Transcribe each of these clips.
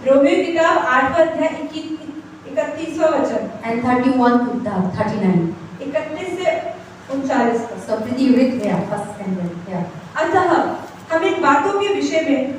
Romeo किताब 8वां अध्याय 31वां वचन and 31 to 39. 31 से 39 तक। So pretty read there, first and then yeah. अतः हम इन बातों के विषय में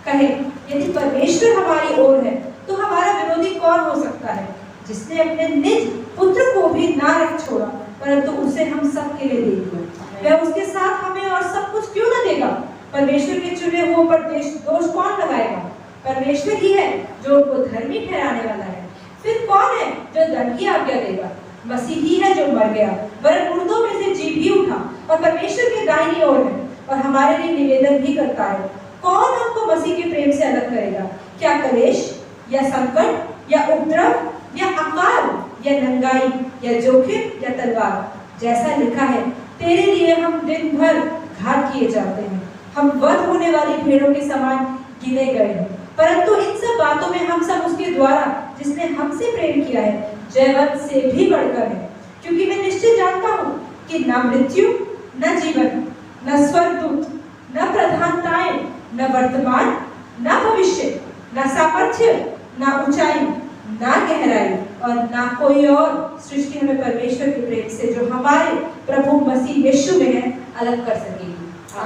कहें, यदि परमेश्वर हमारी ओर है तो हमारा विरोधी कौन हो सकता है? जिसने अपने निज पुत्र को भी ना रख छोड़ा, परंतु उसे हम सब के लिए दे दिया, वह उसके साथ हमें और सब कुछ क्यों न देगा? परमेश्वर के चुने हुओं पर दोष कौन लगाएगा? परमेश्वर ही है जो उनको धर्मी ठहराने वाला है। फिर कौन है जो दंड की आज्ञा देगा? मसीह ही है जो मर गया, वरन मुर्दों में से जी भी उठा और परमेश्वर के दाहिनी ओर है और हमारे लिए निवेदन भी करता है। कौन हमको मसीह के प्रेम से अलग करेगा? क्या कलेश या संकट या उपद्रव या अकाल या नंगाई या जोखिम या तलवार? जैसा लिखा है, तेरे लिए हम दिन भर घात किए जाते हैं, हम वध होने वाली भेड़ों के समान गिने गए हैं। परंतु इन सब बातों में हम सब उसके द्वारा जिसने हमसे प्रेम किया है जयवंत से भी बढ़कर है। क्योंकि मैं निश्चय जानता हूँ कि न मृत्यु, न जीवन, न स्वर्गदूत, न प्रधानताएं, न वर्तमान, न भविष्य, न सामर्थ्य, न ऊंचाई, न गहराई और न कोई और सृष्टि हमें परमेश्वर के प्रेम से जो हमारे प्रभु मसीह यीशु में है अलग कर सकेगी।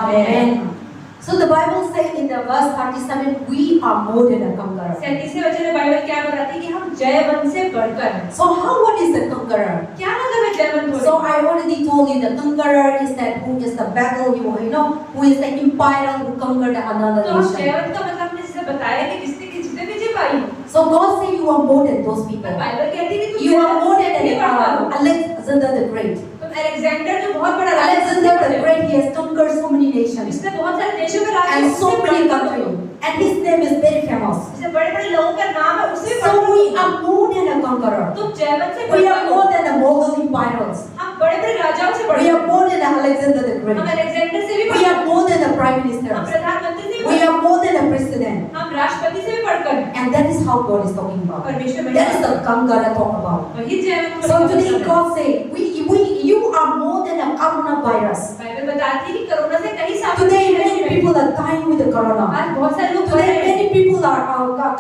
Amen. So the Bible says in the verse 37, we are more than a conqueror. 37वें वचन में बाइबल क्या बताती है कि हम जयवंत से बढ़कर हैं। So what is the conqueror? क्या मतलब है जयवंत? So I already told you the conqueror is that who is the battle, who is the empire who conquered another nation. तो जयवंत का मतलब हमने जैसे बताया कि जिसने विजय पाई। So God say you are more than those people. Bible कहती है कि you are more than Alexander the Great. Alexander जो बहुत बड़ा Alexander the Great, he has conquered so many nations. इसने बहुत सारे देशों में राज and so many countries, and his name is very famous. इससे बड़े-बड़े लोगों का नाम है, उससे so we are more than a conqueror. तो जयवंत से we are more than a Mughal empires. हम बड़े-बड़े राजाओं से बड़े. We are more than Alexander the Great. हम अलेक्जेंडर से भी बड़े. We are more than a prime minister. हम प्रधानमंत्री से भी बड़े. We are more than a president. हम राष्ट्रपति से भी बढ़कर. And that is how God is talking about. परमेश्वर that is the conqueror talk about. वही जयवंत. So today God say you are more than a coronavirus. Bible बताती है कि कोरोना से कहीं साफ. Today many people are dying with the corona. आज बहुत सारे लोग. Today many people are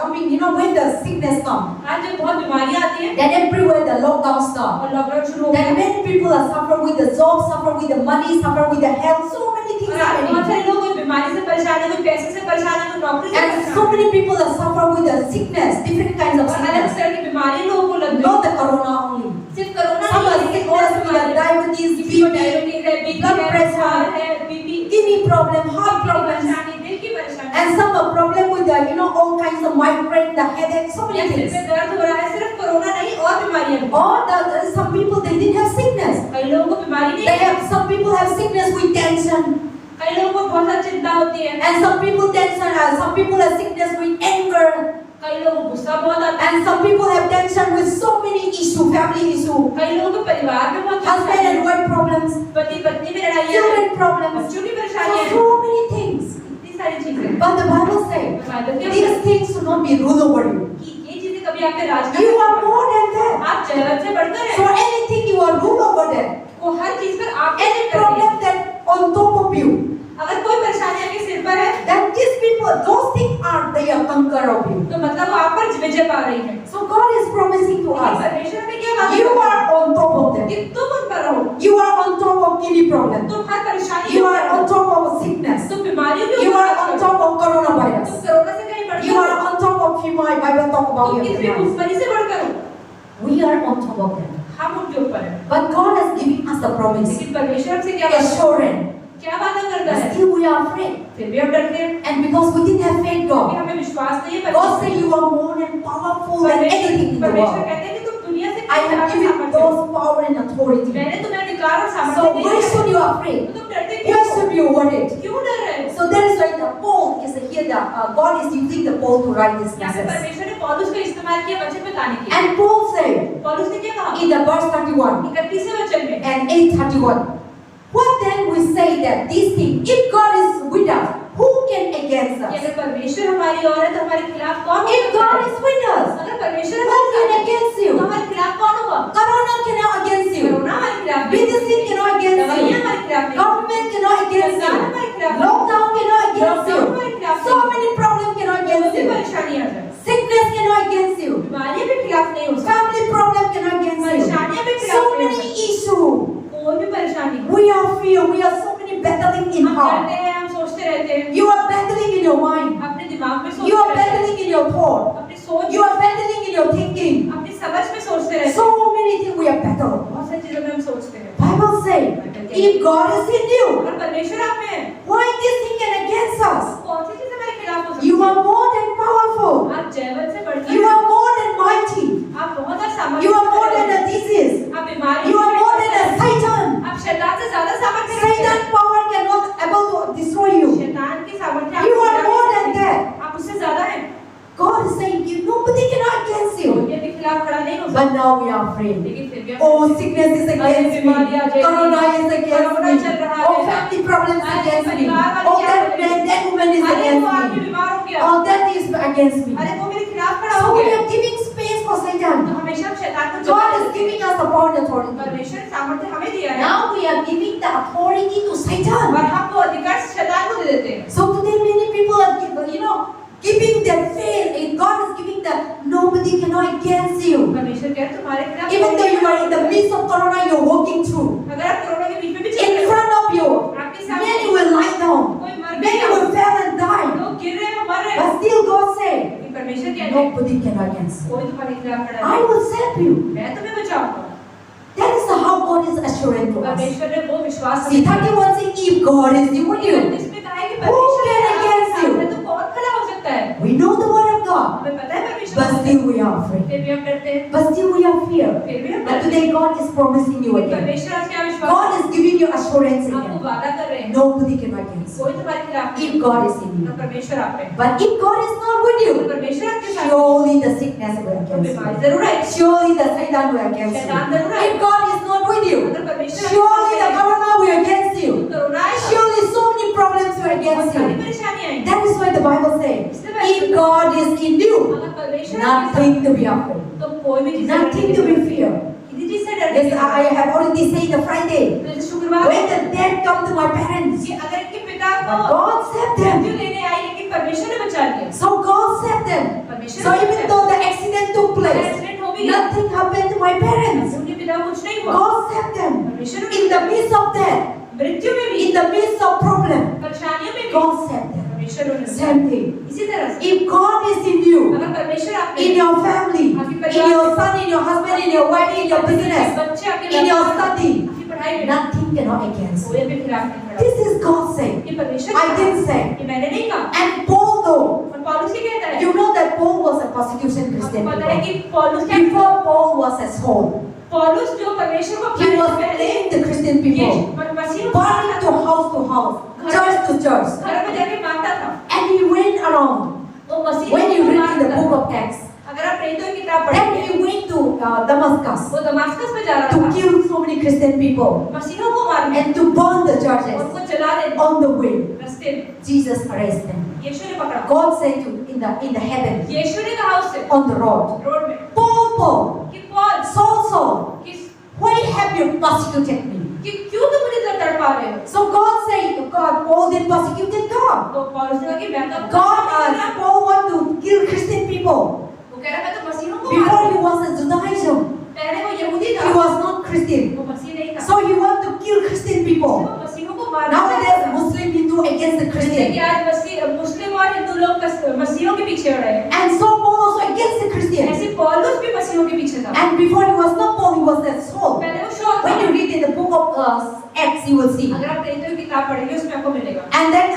coming, when the sickness come. आज जब बहुत बीमारियां आती हैं. Then everywhere the lockdown start. और लॉकडाउन शुरू हो गया. Then many people are suffer with the job, suffer with the money, suffer with the health. So many things happening. बहुत सारे लोग बीमारी से परेशान हैं, कोई पैसे से परेशान है, कोई नौकरी से परेशान है. And so many people are suffer with the sickness, different kinds of sickness. अलग तरह की बीमारी लोगों को लग गई. Not the corona only. सिर्फ कोरोना नहीं. Diabetes, BP, blood pressure, kidney problem, heart problem, and some problem with the all kinds of migraine, the headache, so many things. दर्द हो रहा है, सिर्फ कोरोना नहीं और बीमारियां भी. Or some people they didn't have sickness. कई लोगों को बीमारी नहीं. They have some people have sickness with tension. कई लोगों को बहुत ज़्यादा चिंता होती है. And some people have sickness with anger. कई लोगों को गुस्सा बहुत आता है. And some people have tension with so many issue, family issue. कई लोगों को परिवार में बहुत husband and wife problems, पति पत्नी में लड़ाइयाँ, children problems, बच्चों की परेशानियाँ, so many things. इतनी सारी चीजें. But the Bible says these things should not be rule over you. कि ये चीजें कभी आपके राज में. You are more than that. आप जयवंत से बढ़कर हैं. So anything you are rule over that. वो हर चीज पर आप. Any problem that on top of you. अगर कोई परेशानी आपके सिर पर है, then these people, those things are they are conquer of you. तो मतलब वो आप पर विजय पा रही है. So God is promising to us. परमेश्वर ने क्या बात? You are on top of them. कि तुम उन पर रहो. You are on top of any problem. तुम हर परेशानी. You are on top of sickness. तुम बीमारियों के. You are on top of coronavirus. तुम कोरोना से कहीं बढ़कर. You are on top of human. Bible talk about you. तुम किसी बीमारी से बढ़कर हो. We are on top of them. हम उनके ऊपर हैं. But God has given us the promise. लेकिन परमेश्वर हमसे क्या बात? Assurance. क्या वादा करता है? Still we are afraid. फिर भी हम डरते हैं. And because we didn't have faith, God. हमें विश्वास नहीं है. God say you are more than powerful than anything in the world. परमेश्वर कहते हैं कि तुम दुनिया से. I have given those power and authority. मैंने तुम्हें अधिकार और सामर्थ्य दी है. So why should you afraid? तुम डरते क्यों? Why should you worried? क्यों डर रहे हो? So that is why the Paul is here. God is using the Paul to write this message. परमेश्वर ने पौलुस का इस्तेमाल किया वचन बताने के लिए. And Paul said. पौलुस ने क्या कहा? In the verse 31. 31वें वचन में. And 8:31. What then we say that these things, if God is with us, who can against us? अगर परमेश्वर हमारी ओर है तो हमारे खिलाफ कौन होगा? If God is with us, अगर परमेश्वर हमारे साथ है, against you, तो हमारे खिलाफ कौन होगा? Corona cannot against you. Corona हमारे खिलाफ नहीं. Medicine cannot against you. दवाइयाँ हमारे खिलाफ नहीं. Government cannot against you. हमारे खिलाफ. Lockdown cannot against you. हमारे खिलाफ. So many problems cannot against you. परेशानियाँ. बीमारियों के खिलाफ नहीं हो सकता, Family problem cannot cancel you. परेशानियों के खिलाफ So नहीं हो many सकता, issues. कोई भी परेशानी हो। We are fear. We are so many battling in हम heart. करते हैं, हम सोचते रहते हैं, You are battling in your mind. अपने दिमाग में You सोचते are रहते हैं, battling in your thought. अपनी सोच, You are battling in your thinking. अपनी समझ में सोचते रहते हैं, So many things we are battling. बहुत सारी चीजों में हम सोचते हैं। Bible say, if God is in you, अगर परमेश्वर आप में है, why this thing can against us? कौन सी चीज हमारे खिलाफ हो सकती You है? are more than powerful. आप जयवंत से बढ़कर You are more than mighty. आप बहुत ज्यादा सामर्थ्य You are more रखते than हैं। a disease. आप बीमारी You are more than a Satan. आप शैतान से ज्यादा सामर्थ्य रखते Satan हैं। power cannot able to destroy you. शैतान की सामर्थ्य You आपको are गिरा more नहीं than सकती। that. आप उससे ज्यादा हैं। God is saying you nobody cannot against you. ये भी खिलाफ खड़ा नहीं हो सकता। But now we are afraid. लेकिन फिर भी Oh, sickness is against me. Corona is against me. Oh, family problems against me. Oh, that man, that woman is अरे वो against आदमी me. बीमार हो गया। Oh, that is against me. अरे वो मेरे खिलाफ खड़ा So हो we गया। are giving space for तो Satan. हमेशा हम शैतान को God जगह is देते हैं। giving us the power and authority. परमेश्वर ने सामर्थ्य हमें दिया है। Now we are giving the authority to और Satan. हम वो अधिकार शैतान को दे देते हैं। So today many people are giving their faith. And God is giving the nobody cannot against you. परमेश्वर कह रहे तुम्हारे खिलाफ Even though you are in the midst of corona, you're walking through. अगर आप कोरोना के बीच में भी चल In रहे हो, front of you, आपके सामने many will lie down. कोई मर Many गया, will fall and die. लोग गिर रहे हैं, मर रहे हैं। But still God said, लेकिन परमेश्वर कहते हैं nobody can against you. कोई तुम्हारे खिलाफ खड़ा I नहीं, will save you. मैं तुम्हें बचाऊंगा। That is how God is assuring to us. परमेश्वर ने वो विश्वास See, 31 says, if God is with you, इसमें कहा है कि Who परमेश्वर can against you? है तो कौन खड़ा हो सकता है? we know the word of God, हमें पता है परमेश्वर but still we are afraid. फिर भी हम डरते हैं, But still we are fear. फिर भी हम But डरते हैं। today God is promising you again. परमेश्वर आज क्या विश्वास God is giving you assurance आपको again. वादा कर रहे हैं, Nobody can against you. कोई तुम्हारे खिलाफ नहीं If God is in तो you. परमेश्वर आप में है। But if God is not with तो you, परमेश्वर आपके साथ है, surely the sickness will तो against बीमारी you. जरूर है, Surely the Satan will against शैतान जरूर you. है। If God is not with you, अगर परमेश्वर आपके surely साथ the है, corona will against you. Corona आएगा, Surely so many problems will बहुत against सारी you. परेशानियां आएंगी। That is why the Bible says, if God is in you, अगर परमेश्वर आपके nothing to be afraid, साथ, तो कोई भी चीज़ से nothing डरने to की be fear. किसी चीज़ से डरने Yes, की I have already said the Friday, जैसे शुक्रवार when the death come to my parents, कि अगर इनके पिता but को God saved मृत्यु them. लेने आई लेकिन परमेश्वर ने बचा लिया, So God saved them. परमेश्वर So ने even बचाया। though the accident took place, accident हो भी गया, nothing happened to my parents. उनके पिता को कुछ नहीं हुआ, God saved them. परमेश्वर ने In the midst of death, मृत्यु में भी, in the midst of problem, परेशानियों में भी God saved them. परमेश्वर ने बचाया। Same thing. इसी तरह से If God is in you, अगर परमेश्वर आपके in your family, in your son, in your husband, in your wife, in your business, बच्चे आपके in your study, आपकी पढ़ाई में nothing cannot against you. कोई भी खिलाफ नहीं खड़ा। This is God saying. ये परमेश्वर I didn't say. ये मैंने नहीं कहा। And Paul though, और पौलुस क्या कहता है? you know that Paul was a persecution Christian. आपको पता है people. कि पौलुस क्या Before Paul was a Saul, पौलुस जो परमेश्वर को he was पहले playing the Christian ये people, मसीह को burning to house, church to church. घरों में जाके मारता था। And he went around. वो मसीह When को you read in मारता the था। book of Acts, अगर आप प्रेरितों की किताब then पढ़ेंगे, he went to Damascus वो दमास्कस में जा रहा to था kill so many Christian people मसीहों को मारने and to burn the और churches. उनको जला देने On the way, रास्ते में Jesus arrested them. यीशु ने पकड़ा। God said to in the heaven, यीशु ने कहा उससे on the road, रोड में Paul, Paul, कि पौल Saul, कि why have you persecuted me? क्यों तुम मुझे तड़पा रहे हो? So God said, God, Paul did persecuted God. तो पौलुस ने कहा कि मैं तो Paul want to kill Christian people. वो कह रहा मैं तो मसीहों को Before मारूंगा। he was a Judaism, पहले वो यहूदी था, he was not Christian. वो मसीह नहीं था। So he want to kill Christian वो people. मसीहों को मारना Nowadays, चाहता था। Muslim, Hindu against the जैसे Christian. कि आज मुस्लिम और हिंदू लोग मसीहों के पीछे हो रहे हैं, And so Paul also against the Christian. ऐसे पौलुस भी मसीहों के पीछे था। And before he was not Paul, he was that Saul. पहले वो शौक था। When you read in the book of Acts, you will see. अगर आप प्रेरितों की किताब पढ़ेंगे उसमें आपको मिलेगा। And then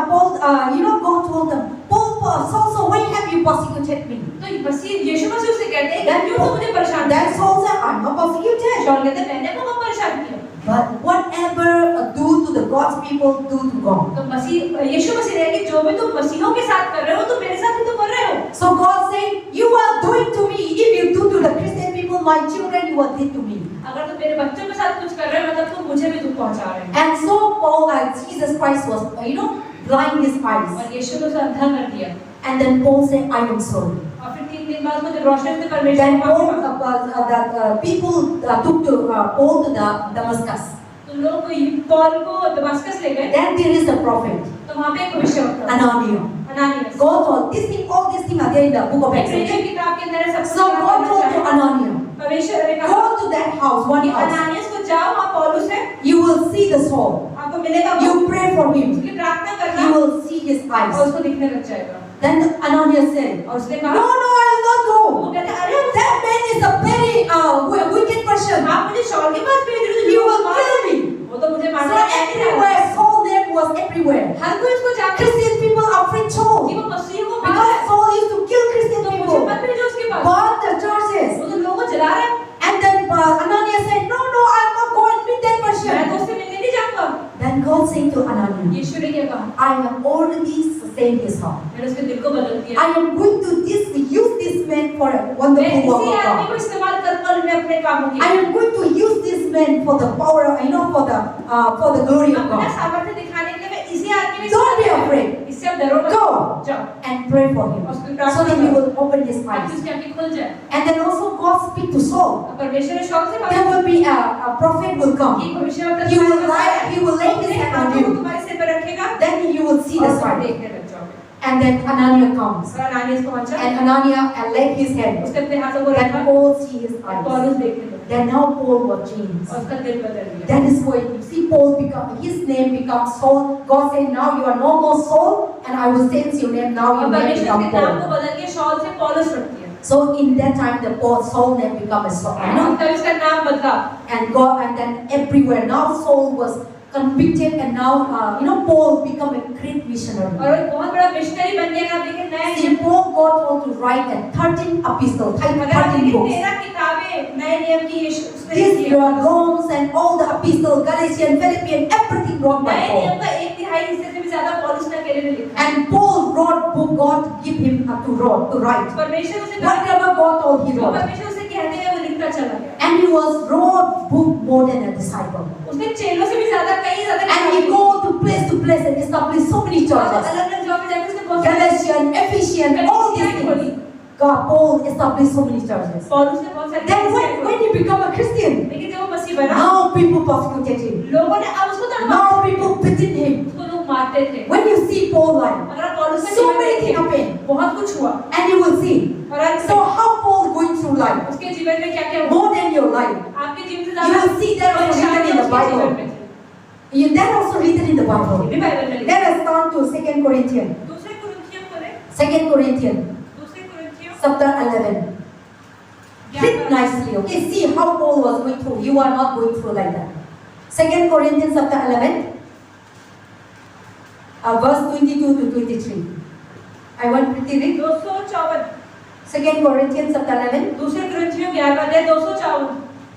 Paul, God told them, Paul, Saul, why have you persecuted me? तो मसीह यीशु मसीह से कहते हैं क्यों तुम मुझे परेशान Then किया? Saul said, I'm not persecuted. शौल कहते हैं मैंने को परेशान किया। But whatever do to the God's people, do to God. तो यीशु मसीह ने कि जो भी तुम मसीहों के साथ कर रहे हो तो मेरे साथ ही तो कर रहे हो। So God said, you are doing to me, if you do to the Christian people, my children, you are did to me. अगर तुम मेरे बच्चों के साथ कुछ कर रहे हो मतलब तुम मुझे भी दुख पहुंचा रहे हो। And so Paul, Jesus Christ was, blind his eyes. और यीशु ने उसे अंधा कर दिया। And then Paul said, I am sorry. और फिर 3 दिन बाद वो जब रोशनी से परमेश्वर Then को माफी Paul, मांगी, people took to Paul to the Damascus. तो लोग पौल को दमास्कस ले गए। Then there is a prophet, तो वहाँ पे एक भविष्यवक्ता Ananias. अनानियास God told, all these things are there in the book of Acts. प्रेरितों की किताब के अंदर है, सब So God told to Ananias, परमेश्वर ने कहा go to that house, one कि house. अनानियास को जाओ, वहाँ पौलुस है, You will see the Saul. आपको मिलेगा, You pray for him. उसकी प्रार्थना You करना will see his और eyes. उसको दिखने लग जाएगा। Then Ananias said, और उसने No, कहा, no, I will not वो go. कहते अरे That man is a very wicked person. आप मुझे शॉल के पास भेज रहे हो, He जो will मार- kill me. वो तो मुझे So मारना है। everywhere, Saul name was everywhere. हर कोई उसको जानता है Christian people are afraid कि Saul. वो मसीह को मार Because रहा है, Saul used to kill Christian तो मुझे people. मत भेजो उसके पास, Burn the churches. वो तो लोगों को जला रहा है, And then Ananias said, No, no, I am not going to meet that मैं तो person. उससे मिलने नहीं जाऊंगा। Then God said to Ananias, यीशु ने क्या कहा, I have already sustained his heart. मैंने उसके दिल को बदल दिया, I am going to use this man for a मैं wonderful work इसी of आदमी को God. इस्तेमाल करूंगा और मैं अपने कामों के I am going to use this man for the power, for the glory of अपना God. सामर्थ्य दिखाने के लिए मैं इसी आदमी में Don't be afraid. इससे आप डरो मत, Go जाओ and pray for him so that he will open his ताकि eyes. उसकी आंखें खुल जाए। And then also God speak to Saul. अब परमेश्वर ने शौक से There कहा, will be a prophet will ये come. भविष्यवक्ता He will lay his hand on हाथों को you. तुम्हारे सिर पर रखेगा, Then you will see और the तुम sign. देखने लग जाओगे। And then Ananias comes. और अनानियास को पहुंचा, And Ananias laid his hand. उसने अपने हाथों को Then रखा, Paul see his और eyes. पौलुस देखने लगा, Then now Paul was changed. और उसका दिल बदल गया। That is why you see Paul become, his name becomes Saul. God said, now you are no more Saul, and I will change your name. Now और your name परमेश्वर become उसके नाम को Paul. बदल के शौल से पौलुस रख दिया। So in that time, the Saul name become a Saul. तब इसका नाम बदला, And God, and then everywhere. Now Saul was convicted, and now Paul become a great missionary. और एक बहुत बड़ा मिशनरी बन गया। आप देखें नए See, Paul God told to write 13 epistles, अगर आप 13 देखें books. 13 किताबें नए नियम की उसने These लिखी है। are Romans and all the epistles, Galatians, Philippians, everything wrote by नए Paul. नियम का 1/3 हिस्से से भी ज्यादा पौलुस ने अकेले ने लिखा। And Paul wrote book. God give him to write. परमेश्वर उसे कहा, Whatever God told, he wrote. परमेश्वर उसे कहते हैं वो लिखता चला गया। And he was wrote book more than a disciple. उसने चेलों से भी ज्यादा कई ज्यादा And he go to place and establish so many churches. अलग-अलग जगह पे जाके उसने बहुत सारे Galatians, Ephesians, all these things. God, Paul established so many churches. पौलुस ने बहुत सारे Then when he become a Christian, लेकिन जब वो मसीह बना, now people persecuted him. लोगों ने अब उसको तड़पा, Now people beaten him. उसको लोग मारते थे। When you see Paul's life, अगर आप पौलुस का so जीवन many देखें, things happen, बहुत कुछ हुआ, and you will see. और आज So how Paul going through life उसके जीवन में क्या-क्या हुआ, more than your life. आपके जीवन से You ज्यादा will see that also written in the उसके जीवन Bible. में थे। That also written in the Bible. ये भी बाइबल में लिखा है। Let us turn to 2 Corinthians. दूसरे कुरिन्थियों को ले, 2 Corinthians दूसरे कुरिन्थियों chapter 11. Read nicely, okay? See how Paul was going through. You are not going through like that. 2 Corinthians chapter 11, verse 22 to 23. I want pretty read. 254 2 Corinthians chapter 11. दूसरे कुरिन्थियों 11 अध्याय 254।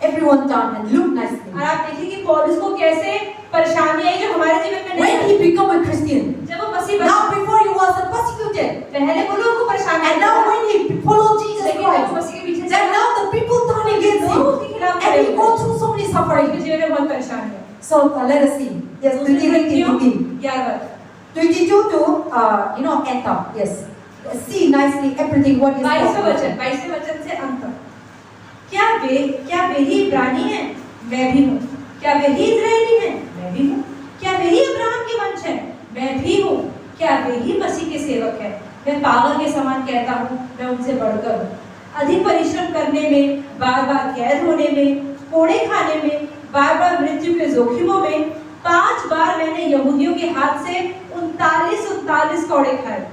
Everyone turn and look nicely. और आप देखिए कि पौलुस को कैसे परेशानी आई जो हमारे जीवन में नहीं When I. he become a Christian, जब वो मसीह बना, now before he was a persecuted, पहले वो लोगों को परेशानी and now when he followed Jesus लेकिन जब वो Christ, मसीह के पीछे then चला, now the people turn against लोग him, उसके खिलाफ and he खड़े go हुए। through so many उसके suffering. जीवन में बहुत परेशानी है। So let us see. Yes, दूसरे 22 कुरिन्थियों to 11 22 to end up. Yes. See nicely everything what is 22वें possible. वचन से अंत तक। क्या वे ही इब्रानी हैं? मैं भी हूँ। क्या वे ही इस्राएली हैं? मैं भी हूँ। क्या वे ही अब्राहम के वंश हैं? मैं भी हूँ। क्या वे ही मसीह के सेवक हैं? मैं पागल के समान कहता हूँ, मैं उनसे बढ़कर हूँ। अधिक परिश्रम करने में, बार-बार कैद होने में, कोड़े खाने में, बार-बार मृत्यु के जोखिमों में, 5 बार मैंने यहूदियों के हाथ से 39 कोड़े खाए।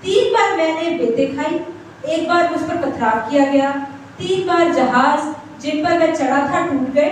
3 बार मैंने बेते खाई, 1 बार मुझ पर पथराव किया गया, 3 बार जहाज जिन पर मैं चढ़ा था टूट गए,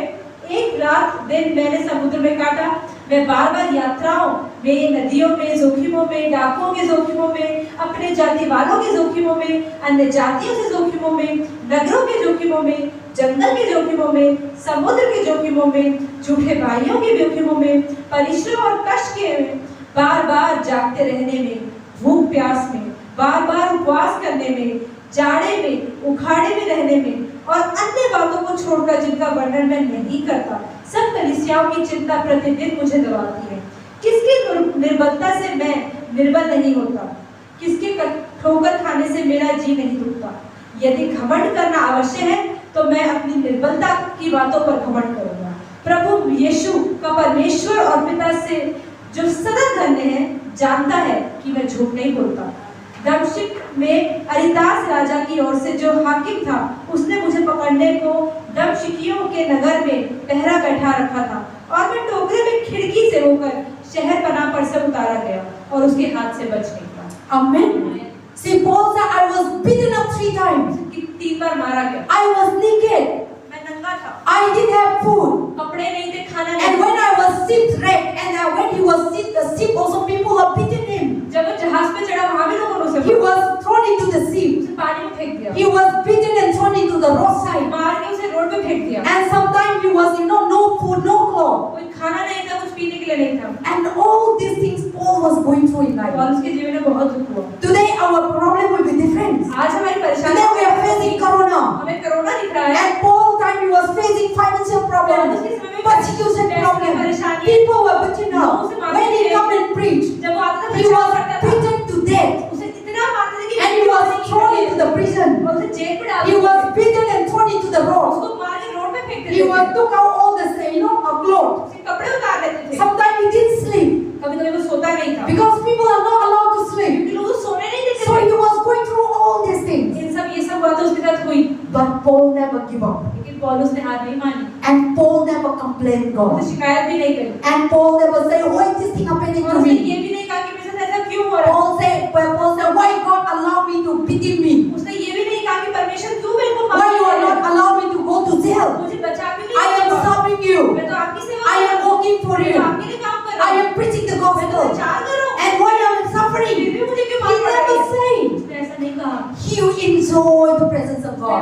1 रात दिन मैंने समुद्र में काटा। मैं बार-बार यात्राओं में, नदियों में, जोखिमों में, डाकुओं के जोखिमों में, अपने जाति वालों के जोखिमों में, अन्य जातियों से जोखिमों में, नगरों के जोखिमों में, जंगल के जोखिमों में, समुद्र के जोखिमों में, झूठे भाइयों के जोखिमों में, परिश्रम और कष्ट के में, बार-बार जागते रहने में, भूख प्यास में, बार-बार उपवास करने में, जाड़े में, उखाड़े में रहने में और अन्य बातों को छोड़कर जिनका वर्णन मैं नहीं करता, सब कलीसियाओं की चिंता प्रतिदिन मुझे दबाती है। किसकी निर्बलता से मैं निर्बल नहीं होता, किसके ठोकर खाने से मेरा जी नहीं दुखता। यदि घमंड करना आवश्यक है तो मैं अपनी निर्बलता की बातों पर घमंड करूंगा। प्रभु यीशु का परमेश्वर और पिता से जो सदा धन्य है, जानता है कि मैं झूठ नहीं बोलता। दमिश्क में अरितास राजा की ओर से जो हाकिम था, उसने मुझे पकड़ने को दमिश्कियों के नगर में पहरा बैठा रखा था, और मैं टोकरे में खिड़की से होकर शहर पनाह पर से उतारा गया और उसके हाथ से बच निकला। Amen. See, Paul said, I was beaten up 3 times. 3 बार मारा गया। I was naked. मैं नंगा था। I didn't have food. कपड़े नहीं थे, खाना नहीं। And when I was shipwrecked, and when he was ship, also people were beating him. जब वो जहाज पे चढ़ा, वहाँ भी लोगों ने उसे He was thrown into the sea. उसे पानी में फेंक दिया। He was beaten and thrown into the roadside. मार के उसे रोड पे फेंक दिया। And sometimes he was, no food, no clothes. कोई खाना नहीं था, कुछ पीने के लिए नहीं था। And all these things Paul was going through in life. और उसके जीवन में बहुत दुख हुआ। Today our problem will be different. आज हमारी परेशानी। Today we are facing corona. हमें कोरोना दिख रहा है। And Paul time he was facing financial problems, persecution problems. People were beaten up. When he come and preach, जब वो आता था, he was beaten to death. उसे इतना मारते थे कि And he was thrown into the prison. और उसे जेल में डाल He was beaten and thrown into the road. उसको मार के रोड पे फेंक देते He थे। was took out all the clothes. उसके कपड़े उतार लेते थे। Sometimes he didn't sleep कभी-कभी वो सोता नहीं था। because people are not allowed to sleep. क्योंकि लोग सोने नहीं देते So थे। he was going through all these things. ये सब बातें उसके साथ हुई। But Paul never gave up. लेकिन पौलुस ने हार नहीं मानी। And Paul never complained God. उसे शिकायत भी नहीं करी। And Paul never said, why is this thing happening और to उसने me? ये भी नहीं कहा कि मेरे साथ ऐसा क्यों हो रहा है। Paul said, why God allow me to pity me? उसने ये भी नहीं कहा कि परमेश्वर क्यों मेरे को मार Why you रहा are है। not allow me to go to jail? मुझे बचा भी I नहीं am रहा। serving you. मैं तो आपकी सेवा I am working for मैं you. तो आपके लिए काम कर रहा I हूँ। am preaching the मैं तो gospel. प्रचार कर रहा हूँ। And why I am suffering? फिर भी मुझे क्यों He मार पड़ रही never है। said. उसने ऐसा नहीं कहा। He enjoyed the presence of God.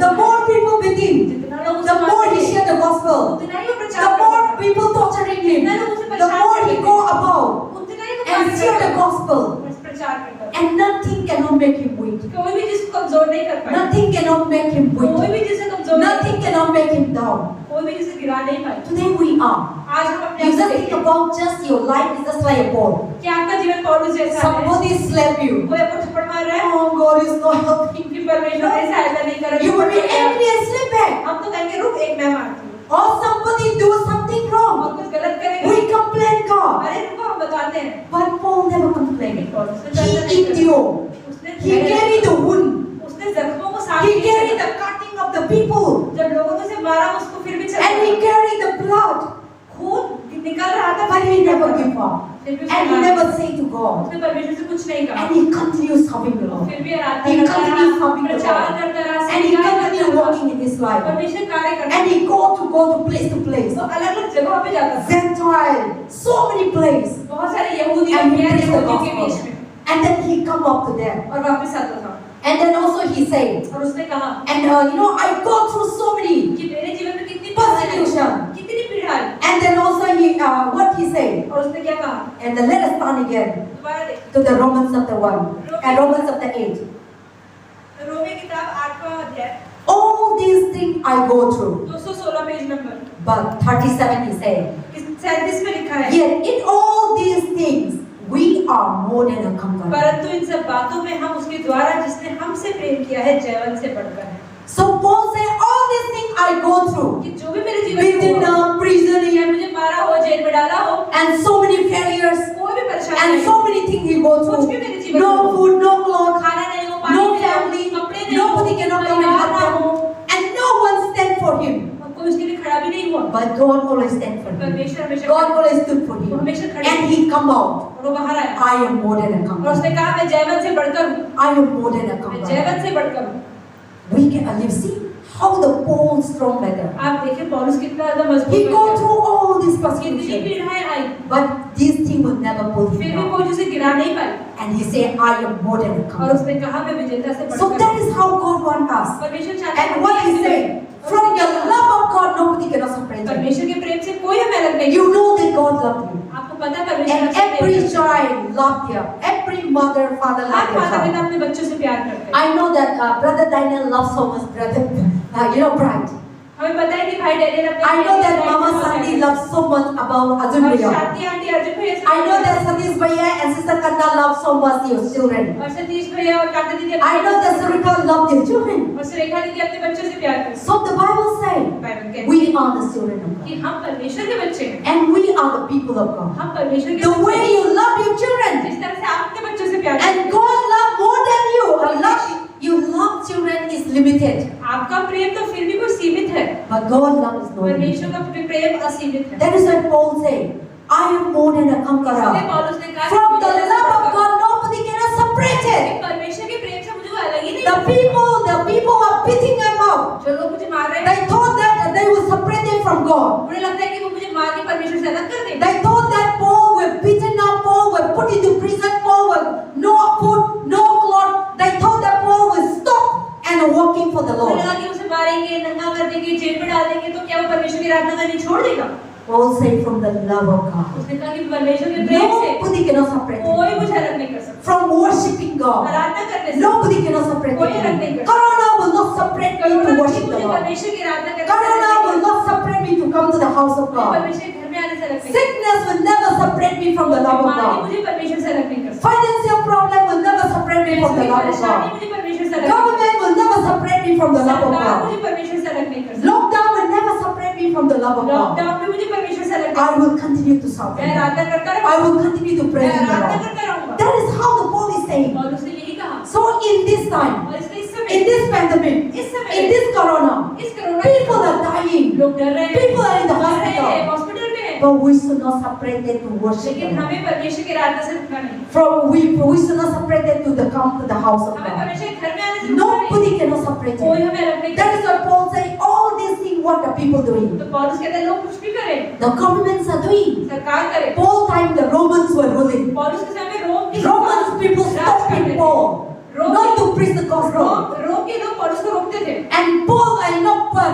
The more people with him, जितना लोग उसे the more मारते he थे, shared the gospel. उतना ही वो The प्रचार more करता था। people torturing him, जितना लोग उसे the परेशान more he करते go थे, about उतना ही वो and कार्य share the करता था। gospel. बस प्रचार करता था। And nothing cannot make him weak. कोई भी जिसको कमजोर नहीं कर पाए। Nothing cannot make him कोई weak. भी जिसे कमजोर नहीं Nothing cannot make him down. कोई भी जिसे गिरा नहीं पाए। Today we are. आज हम अपने You आप just को think देखते हैं about just your life is just like a ball. कि आपका जीवन पौलुस जैसा है। Somebody slap you. कोई आपको थप्पड़ मार रहा है। Oh, God is not helping. कि परमेश्वर मेरी सहायता नहीं कर रहा। You will be angry and slap back. हम तो कहेंगे रुक एक मैं मारती हूँ। Or somebody do something और wrong. कुछ गलत करेंगे। We complain God. अरे रुको हम बताते हैं। But Paul never complained. पौलुस ने ऐसा He नहीं करा। endured. उसने He carried the wound. उसने जख्मों को साफ He किया। carried the cutting of the people. जब लोगों ने उसे मारा उसको फिर भी चला। And he carried the blood. खून निकल रहा था। But he never gave up. फिर भी And he never said to God. उसने परमेश्वर से कुछ नहीं कहा। And he continues serving the Lord. फिर भी आराधना He करता continues रहा, serving the प्रचार Lord. करता रहा, And he सेवा करता continues रहा, walking in his life. परमेश्वर कार्य करता And he go to place to place. वो अलग-अलग जगहों पे जाता था। Gentile, so many places. बहुत सारे यहूदी And he गैर preached the यहूदियों के बीच gospel. में And then he come up to them. और वापस आता था। And then also he said, और उसने कहा and I go through so many कि मेरे जीवन में कितनी persecution. कितनी पीड़ा है। And then also what he said. और उसने क्या कहा? And then let us turn again दोबारा देख। to the Romans chapter 1 and Romans chapter 8. रोमी किताब 8वां अध्याय All these things I go through. 216 page number But 37 he said, 37 में लिखा है। yet in all these things we are more than a conqueror. परंतु इन सब बातों में हम उसके द्वारा जिसने हमसे प्रेम किया है जयवंत से बढ़कर है। So Paul said, all these things I go through. कि जो भी मेरे जीवन में Within हुआ, prison या मुझे मारा हो, जेल में डाला हो, and so many failures कोई भी परेशानी and नहीं, so many things he go कुछ भी मेरे through. जीवन No में हो, food, no clothes, खाना नहीं हो, पानी no नहीं हो, family, कपड़े नहीं हो, nobody cannot come and परिवार help ना हो, him, and no one stand for him. और कोई उसके लिए खड़ा भी नहीं हुआ। But God always stand for him. परमेश्वर हमेशा God खड़ा- always stood for वो him. हमेशा खड़े And he come out. और वो बाहर आया I am more than a और conqueror. उसने कहा मैं जयवंत से बढ़कर हूँ, I am more than a मैं conqueror. जयवंत से बढ़कर हूँ। We can you see how the Paul strong matter. आप देखें पौलुस कितना ज्यादा मजबूत He बन go गया। through all these कितनी persecutions. पीड़ाएं I, But this thing will never pull फिर him भी down. कोई उसे गिरा नहीं पाई। And he said, I am more than a और conqueror. उसने कहा मैं विजेता से So बढ़कर that is how God wants us. परमेश्वर चाहता है And कि what हम he ऐसे said, बढ़ें। from the love of God, nobody cannot separate you. परमेश्वर के प्रेम से कोई हमें अलग नहीं You know that God loved you. आपको पता है परमेश्वर And आपसे प्रेम every करता है। child loved you. Every mother, father her loved their माता पिता child. अपने बच्चों से प्यार करते हैं। I know that brother Daniel loves so much brother, Bright. हमें पता है कि भाई डैनियल अपने I know that भाई Mama को बहुत Sandy प्यार loves so much about करते Arjun हैं। और Bhaiya. शांति आंटी अर्जुन भैया से I know that Satish Bhaiya and Sister Kanda love so much your children. और सतीश भैया और कांता दीदी I know that Surika love their children. और सुरेखा दीदी अपने बच्चों से प्यार करते So the Bible says, हैं। बाइबल कहती we are the children of है कि God. हम परमेश्वर के बच्चे हैं। And we are the people of God. हम परमेश्वर के The बच्चे way हैं। you love your children. जिस तरह से आप अपने बच्चों से प्यार करते And God love more limited, आपका प्रेम तो फिर भी कुछ सीमित है, but God's love is not परमेश्वर limited. का प्रेम असीमित है। That is why Paul said, I am more than a इसलिए conqueror. पौलुस ने कहा From कि the मुझे love of ऐसा God, nobody can separate it. परमेश्वर के प्रेम से मुझे वो अलग ही नहीं The people who are beating them up, जो लोग मुझे मार रहे हैं, they thought that they will separate them from God. उन्हें लगता है कि वो मुझे मार के परमेश्वर से अलग कर देंगे। They thought that Paul was beaten up, Paul was put into prison, Paul was no food, no cloth. They thought that Paul will stop and working for the उन्हें Lord. लगा कि उसे मारेंगे, नंगा कर देंगे, जेल में डाल देंगे, तो क्या वो परमेश्वर की आराधना करनी छोड़ देगा? Paul said from the love of God. उसने कहा कि परमेश्वर के प्रेम से Nobody cannot separate कोई it. मुझे अलग नहीं कर सकता। From worshiping God. आराधना करने से Nobody cannot separate कोई अलग नहीं it. कर Corona will not separate me to worship the मुझे Lord. परमेश्वर की आराधना करने से Corona अलग will नहीं not separate me to come to the house of कर सकता। God. परमेश्वर के घर में आने से अलग नहीं कर Sickness will never separate me from the सकता। love of बीमारी God. मुझे परमेश्वर से अलग नहीं कर सकता। Financial problem will never separate me from the love of परेशानी God. मुझे परमेश्वर से अलग नहीं Government will never separate me from the love of सरकार God. मुझे परमेश्वर से अलग नहीं कर सकता। Lockdown will never separate me from the love of God. Lockdown में मुझे परमेश्वर से अलग नहीं I will continue to serve मैं Him. आराधना करता I रहूंगा। will continue to मैं praise Him. आराधना Lord. करता रहूंगा। That is how the Paul is saying. और उसने यही कहा। So in this time, और इसलिए इस in समय, this pandemic, इस समय, in this corona, इस कोरोना people are dying. लोग डर रहे हैं, People are in the मर रहे हैं, hospital. हॉस्पिटल में हैं। But we should not separate them to worship लेकिन the Lord. हमें परमेश्वर की आराधना से रुकना नहीं। We should not separate them to come to the house of हमें God. परमेश्वर के घर में आने से रुकना नहीं। Nobody cannot separate कोई them. हमें अलग नहीं कर That is why Paul said, all these things what the people doing. तो पौलुस कहते हैं लोग कुछ भी करें, The governments are doing. सरकार करे। Paul time the Romans were ruling. पौलुस के समय में रोम की Romans people stopping Paul not to preach the gospel. रोम के लोग पौलुस को रोकते थे, And Paul,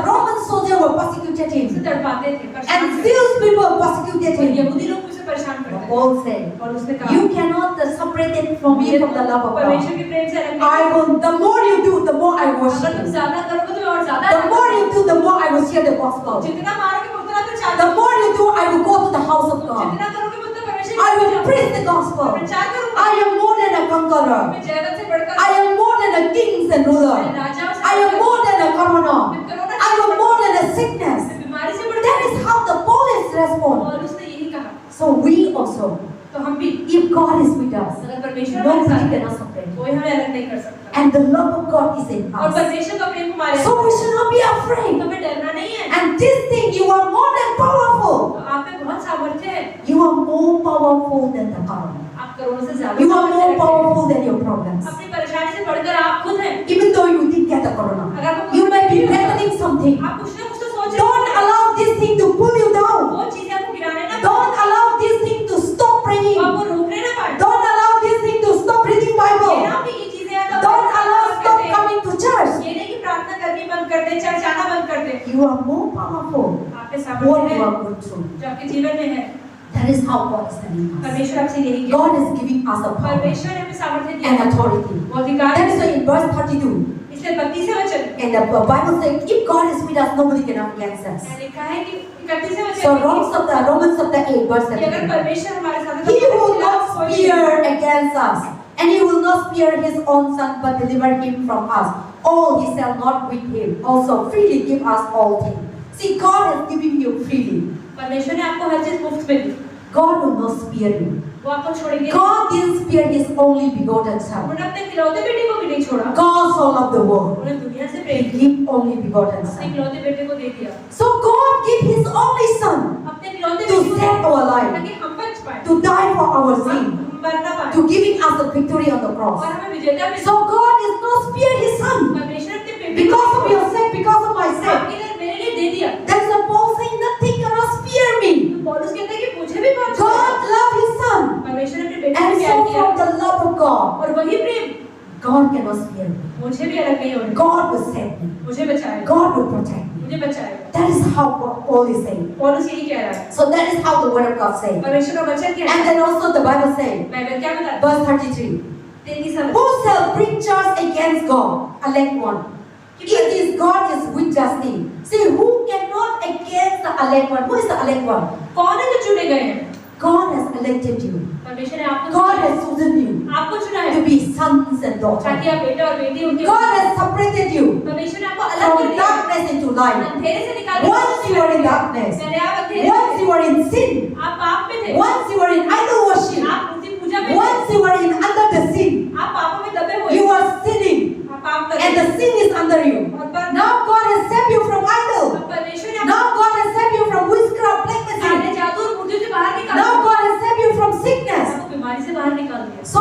Roman soldiers were persecuted उसे him. तड़पाते थे, परेशान And करते Jewish people persecuted थे। him. यहूदी लोग उसे परेशान करते But थे। Paul said, पौलुस ने कहा you cannot separate it from me from the love of परमेश्वर God. के प्रेम से अलग नहीं I will, the more you do, the more I अगर worship तुम you. ज्यादा करोगे तो मैं और ज्यादा The more you do, the more I will share the gospel. जितना मारोगे मैं उतना प्रचार The more you do, I will go to the house of God. जितना करोगे मैं उतना परमेश्वर I की will Puja preach the gospel. प्रचार करूंगा। I am more than a conqueror. मैं जयवंत से बढ़कर I am more than a kings and मैं ruler. राजाओं से I am more than a corona. मैं corona I am more than a sickness. मैं बीमारी से बढ़कर That is how the Polish respond. और उसने यही कहा। So we also, तो हम भी if God is with us, अगर परमेश्वर हमारे nobody साथ है, cannot separate. कोई हमें अलग नहीं कर सकता। And the love of God is in और us. परमेश्वर का प्रेम हमारे So अंदर we है। should not be afraid. हमें डरना नहीं है। And this thing, you are more than powerful. तो आप में बहुत सामर्थ्य है। You are more powerful than the corona. आप करोड़ों से ज्यादा You are सामर्थ्य more रखते हैं। powerful than your problems. अपनी परेशानी से बढ़कर आप खुद हैं। Even though you didn't get the corona, अगर आपको you might be battling something. आप कुछ ना कुछ तो सोच रहे Don't हैं। allow this thing to pull you down. वो चीजें आपको गिराने ना Don't allow this thing to stop praying. वो आपको रोकने ना पाए। Don't allow this thing to stop reading ये Bible. ना कि ये चीजें हैं तो Don't allow stop coming to church. ये नहीं कि प्रार्थना करनी बंद कर दे, चर्च आना बंद कर दे। You are more powerful. आप में What सामर्थ्य you है are going through. जो आपके जीवन में है। That is how God is telling us. परमेश्वर आपसे यही कहता God है। is giving us a power परमेश्वर ने हमें सामर्थ्य दिया and है। authority. वो अधिकार That है। is why in verse 32, इसलिए 32वें वचन and the Bible says, if God is with us, nobody can against us. में लिखा है कि 31वें वचन So में Romans chapter 8, verse कि अगर 32. परमेश्वर हमारे साथ है तो He will कोई not नहीं spare against us, and he will not spare his own son, but deliver him from us. All he shall not with him, also freely give us all things. See, God is giving you freely. परमेश्वर ने आपको हर चीज मुफ्त में दी। God will not spare you. वो आपको छोड़ेंगे। God didn't spare his only begotten son. उन्होंने अपने इकलौते बेटे को भी नहीं छोड़ा। God so loved the world. उन्होंने दुनिया से He प्रेम किया। gave only begotten अपने son. इकलौते बेटे को दे दिया। So God gave his only son अपने इकलौते to बेटे को save our life, ताकि हम बच पाए। to die for our हम sin, मरना पाए। to giving us the victory on the और cross. हमें विजेता मिले। So God is not spare his son परमेश्वर अपने बेटे को because of your sake, because of my sake. आपके लिए मेरे लिए दे दिया। That's the Paul saying nothing cannot spare me. तो पौलुस कहते हैं कि मुझे भी कौन God छोड़ेगा? loved his son, परमेश्वर ने अपने बेटे को and प्यार so किया from the love of God, और वही प्रेम God cannot spare me. मुझे भी अलग नहीं होने। God will save me. मुझे बचाएगा। God will protect me. मुझे बचाएगा। That is how Paul is saying. पौलुस यही कह रहा है। So that is how the word of God says. परमेश्वर का वचन क्या And है? then also the Bible says, Bible क्या बताता है? verse 33. 33 Who shall bring charge against God? Elect one. It is God is with justice. See, who cannot against the elect one? Who is the elect one? कौन है जो चुने गए हैं? God has elected you. परमेश्वर ने आपको God चुना है। has chosen you आपको चुना है to be sons and daughters. ताकि आप बेटा और बेटी उनके God has separated you परमेश्वर ने आपको अलग कर from दिया है। darkness into light. अंधेरे से निकाल के Once you were in darkness, पहले आप अंधेरे में once थे। you were in sin, आप पाप में थे। once you were in idol worship, आप मूर्ति पूजा में थे। once you were in under the sin, आप पापों में दबे हुए you थे। were sinning. आप पाप काम कर and the sin is under you. Now God has saved you from idol. परमेश्वर ने Now God has saved you from witchcraft, black सारे magic. जादू और मुर्दों से बाहर निकाल Now God has saved you from sickness. आपको बीमारी से बाहर निकाल दिया So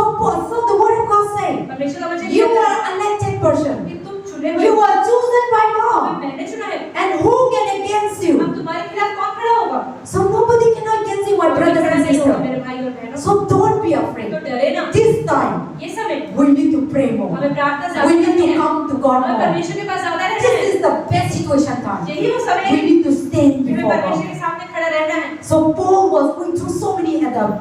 the word of God says, परमेश्वर का वचन you कहता are an elected person. है कि तुम चुने हुए You are chosen by God. मैंने चुना है And who can against अब you? तुम्हारे खिलाफ कौन खड़ा होगा So nobody cannot against you, my brothers खड़ा and नहीं होगा sisters. मेरे भाई और बहनों So don't be afraid. तो डरे ना This time, ये समय we need to pray more. हमें प्रार्थना We ज्यादा need करनी to है come to God हमें more. परमेश्वर के पास ज्यादा रहना This है is the best situation time. यही वो समय We है need to stand हमें before परमेश्वर God. के सामने खड़ा रहना है So Paul was going through so many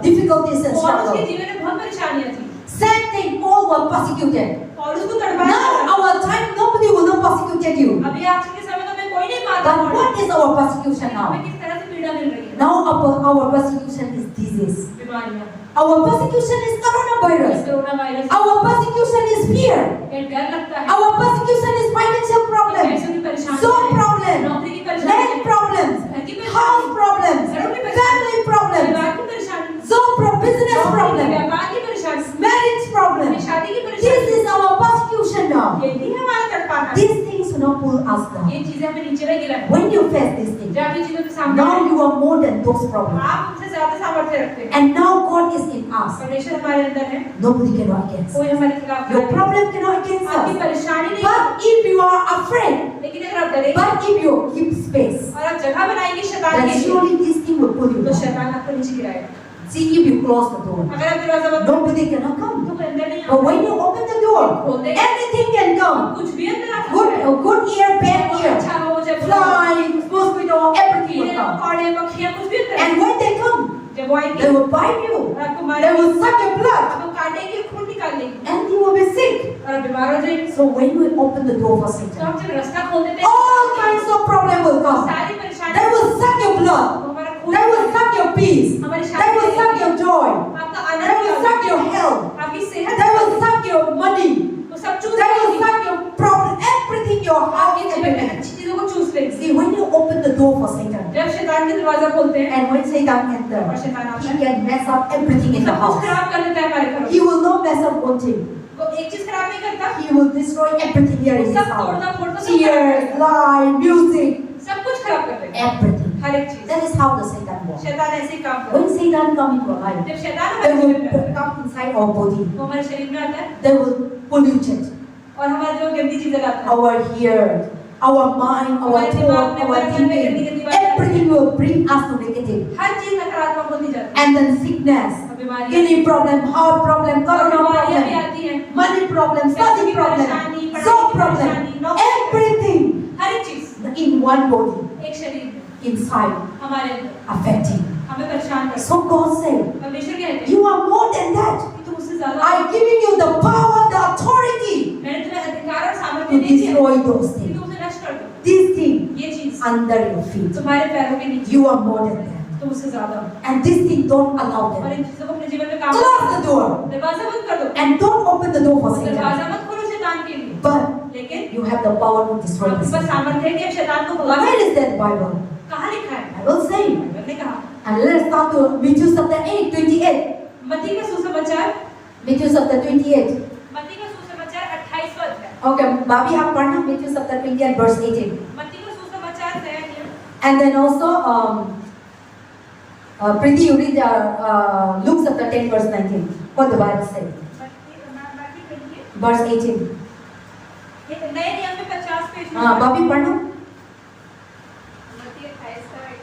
difficulties and पौलुस के struggles. जीवन में बहुत परेशानियां थी Same thing, Paul was persecuted. पौलुस को तड़पाया Now जा रहा our time, nobody will not persecute you. था। अभी आज के समय तो हमें कोई नहीं मारता But what is our persecution हमें now? किस तरह से पीड़ा मिल रही है Now our persecution is disease. बीमारियां Our persecution is coronavirus. Corona virus Our persecution is fear. ये डर लगता है Our persecution is financial problems, पैसों की परेशानी job है problems, नौकरी की परेशानी land problems, house problems, family problems, परिवार की परेशानी business problems, व्यापार की परेशानी marriage problems. शादी की This परेशानी is our persecution now. यही हमारा तड़पाना है These things will not pull us down. ये चीजें हमें नीचे न गिराएं When you face these things, जब ये चीजों के सामने now आए, you are more than those problems. आप उनसे ज्यादा सामर्थ्य रखते हैं And now God is in us. परमेश्वर हमारे अंदर है Nobody cannot against. कोई हमारे खिलाफ Your नहीं है। problem cannot against आपकी us. परेशानी नहीं है But if you are afraid, लेकिन अगर आप डरेंगे but if you keep space, और आप जगह बनाएंगे शैतान then के लिए surely this thing will pull you तो down. शैतान आपको नीचे गिराएगा See, if you close the door, अगर आप दरवाजा बंद करो nobody cannot come. तो कोई अंदर नहीं But आता when you open the door, anything can come. कुछ भी अंदर आ Good, सकता है good ear, bad ear, अच्छा हो मुझे fly, mosquito, everything will कीड़े come. मकोड़े मक्खियां कुछ भी अंदर And when they come, जब वो आएंगे they will bite you. आपको They मारेंगे will suck your blood, आपको काटेंगे खून निकाल लेंगे and you will be sick. और आप बीमार हो जाएंगे So when you open the door for तो Satan, हम जब रास्ता खोल देते हैं all kinds of problems will come. सारी परेशानी They will suck your blood. वो हमारा खून They will suck your peace. हमारी They Shanti will suck your joy. आपका They Anand will suck your health. आपकी सेहत They will suck your money. वो सब चूस They will लेंगे suck your problem, everything, your आपके house, जीवन में everything. अच्छी चीजों को चूस लेंगे See, when you open the door for Satan, जब शैतान के दरवाजा खोलते हैं and when Satan और enters, शैतान आता he है can mess up everything in the सब कुछ house. खराब कर देता है हमारे घरों He will not mess up one thing. वो एक चीज खराब नहीं करता He will destroy everything here in वो this सब house. तोड़ता फोड़ता सब खराब Tears, करता lie, music, है। सब कुछ खराब कर देगा everything. हर एक चीज That is how the Satan works. शैतान ऐसे ही काम करता When Satan come into our life, है जब शैतान they हमारे will जीवन में आता है come inside our body. वो हमारे शरीर में आता है They will pollute it. और हमारे दिल में गंदी चीजें लाता है Our ear, our mind, our हमारे दिमाग thought, में, our हमारे मन में thinking, गंदी-गंदी बातें everything will bring us to negative. हर चीज नकारात्मक होती जाती है And then sickness, और बीमारियां kidney problem, heart problem, और corona बीमारियां भी problem, आती हैं money problem, पैसे study की problem, परेशानी, पढ़ाई job की problem, परेशानी, नौकरी की everything हर एक चीज in one body, एक शरीर में inside, हमारे अंदर affecting. हमें परेशान करता So God said, है परमेश्वर कहते हैं you are more than that. कि तुम उससे ज्यादा I'm giving you the power, the authority मैंने तुम्हें अधिकार और to सामर्थ्य दे दिया है destroy those कि things. तुम उसे नष्ट कर दो This thing ये चीज under your feet. तुम्हारे पैरों के नीचे You are more than that. तुम उससे ज्यादा हो And this thing don't allow और them. इन चीजों को अपने जीवन में काम Close the door दरवाजा बंद कर दो and don't open the door for Satan. दरवाजा मत खोलो शैतान के लिए But लेकिन you have the power to destroy आपके this. पास सामर्थ्य है कि आप शैतान को भगा Where is that Bible? कहाँ लिखा है I will say. बाइबल ने कहा And let's start to Matthew chapter 8, 28. मत्ती का सुसमाचार Matthew chapter 28. मत्ती का सुसमाचार 28 पद है Okay, Bobby, have partner Matthew chapter 28, verse 18. मत्ती का सुसमाचार है And then also, Preeti, you read Luke chapter 10, verse 19. What the Bible says. Verse 18. नए नियम में 50 पेज में Bobby, partner. मत्ती 28:18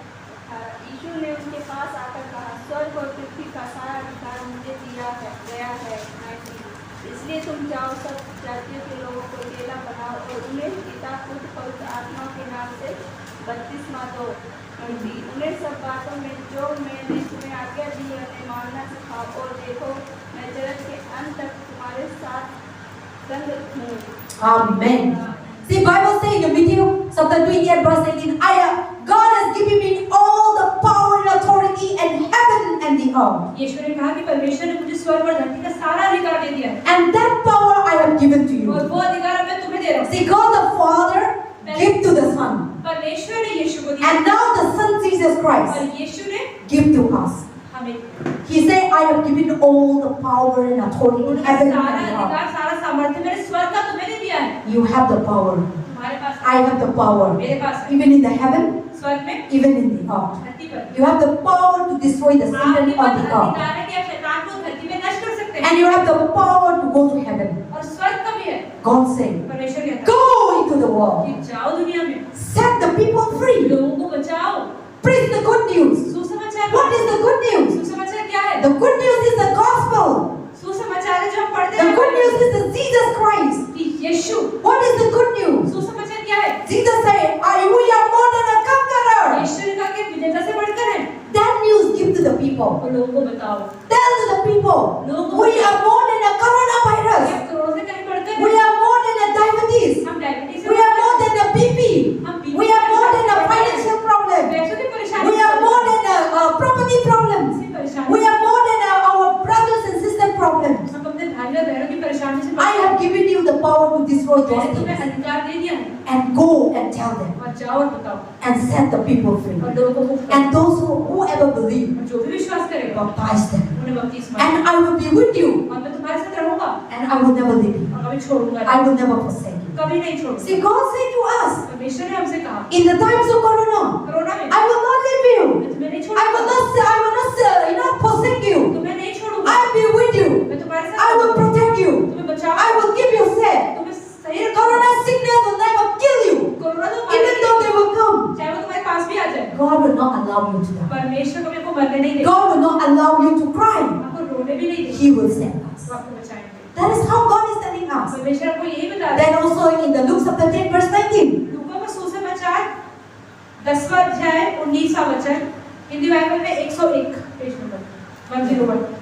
यीशु ने उनके पास आकर कहा स्वर्ग और पृथ्वी का सारा अधिकार मुझे दिया गया है इसलिए तुम जाओ सब जातियों के लोगों को चेला बनाओ और उन्हें पिता पुत्र पवित्र आत्मा के नाम से बपतिस्मा दो उन्हें सब बातों में जो मैंने तुम्हें आज्ञा दी है उन्हें मानना सिखाओ और देखो मैं जगत के अंत तक तुम्हारे साथ संग हूँ Amen. See, Bible says in Matthew chapter 28, verse 18, God has given me all the power and authority in heaven and the earth. यीशु ने कहा कि परमेश्वर ने मुझे स्वर्ग और धरती का सारा अधिकार दे दिया है And that power I have given to और you. वो अधिकार अब मैं तुम्हें दे रहा हूँ See, God the Father gave to the Son. परमेश्वर ने यीशु को दिया And now the Son Jesus और Christ यीशु ने give to us. हमें He said, I have given all the power and authority in उन्होंने heaven सारा and the earth. अधिकार सारा सामर्थ्य मैंने स्वर्ग का तुम्हें दे दिया है You have the power. तुम्हारे पास I have the power. मेरे पास है। Even in the heaven, स्वर्ग में, even in the earth. धरती पर You have the power to destroy the Satan आपके on पास the earth. अधिकार है कि आप शैतान को धरती में नष्ट कर सकते हैं And you have the power to go to heaven. और स्वर्ग का भी है। God saying, परमेश्वर कहता है go into the world. कि जाओ दुनिया में, Set the people free. लोगों को बचाओ। Preach the good news. सुसमाचार What is the good news? सुसमाचार क्या है? The good news is the gospel. सुसमाचार है जो हम पढ़ते The हैं good news is the Jesus Christ. कि यीशु। What is the good news? सुसमाचार क्या है? Jesus said, we are more than a conqueror. यीशु ने कहा कि विजेता से बढ़कर है। That news give to the people. और लोगों को बताओ। Tell to the people, we are more than a coronavirus. ये कोरोना से कहीं बढ़कर We है। are more than a diabetes. हम डायबिटीज से We are more than a BP. We are more than a financial problem. पैसों की परेशानी We are more than a property problems. से परेशानी। We are more than our brothers and sisters problems. हम अपने भाई और बहनों की परेशानी से I have given you the power to destroy those मैंने तुम्हें things. अधिकार दे दिया है And go and tell them. और जाओ और बताओ And set the people free. और लोगों को मुक्त करो। And those whoever believe, और जो भी विश्वास करेगा baptize them. उन्हें बपतिस्मा And I will be with you. और मैं तुम्हारे साथ रहूंगा And I will never leave you. और कभी छोड़ूंगा I नहीं, will never forsake you. कभी नहीं छोड़ूंगा। See, God said to us, परमेश्वर ने हमसे कहा in the times of Corona, corona में I will not leave you. मैं तुम्हें नहीं I will छोड़ूंगा, not forsake you. तुम्हें नहीं छोड़ूंगा, I will be with you. मैं तुम्हारे साथ I will रहूंगा, protect you. तुम्हें बचाऊंगा, I will keep you safe. तुम्हें सही रखूंगा। Corona sickness will never kill you. Corona तो Even though they will come, चाहे वो तुम्हारे पास भी आ जाए, God will not allow you to die. परमेश्वर कभी आपको मरने नहीं देगा, God will not allow you to cry. आपको रोने भी नहीं देगा, He will save us. वो आपको बचाएंगे। That is how God is telling us. परमेश्वर आपको यही बता रहा है। Then also in the Luke chapter 10 verse 19. लूका का सुसमाचार 10वां अध्याय 19वां वचन, हिंदी बाइबल में 101 पेज नंबर 101।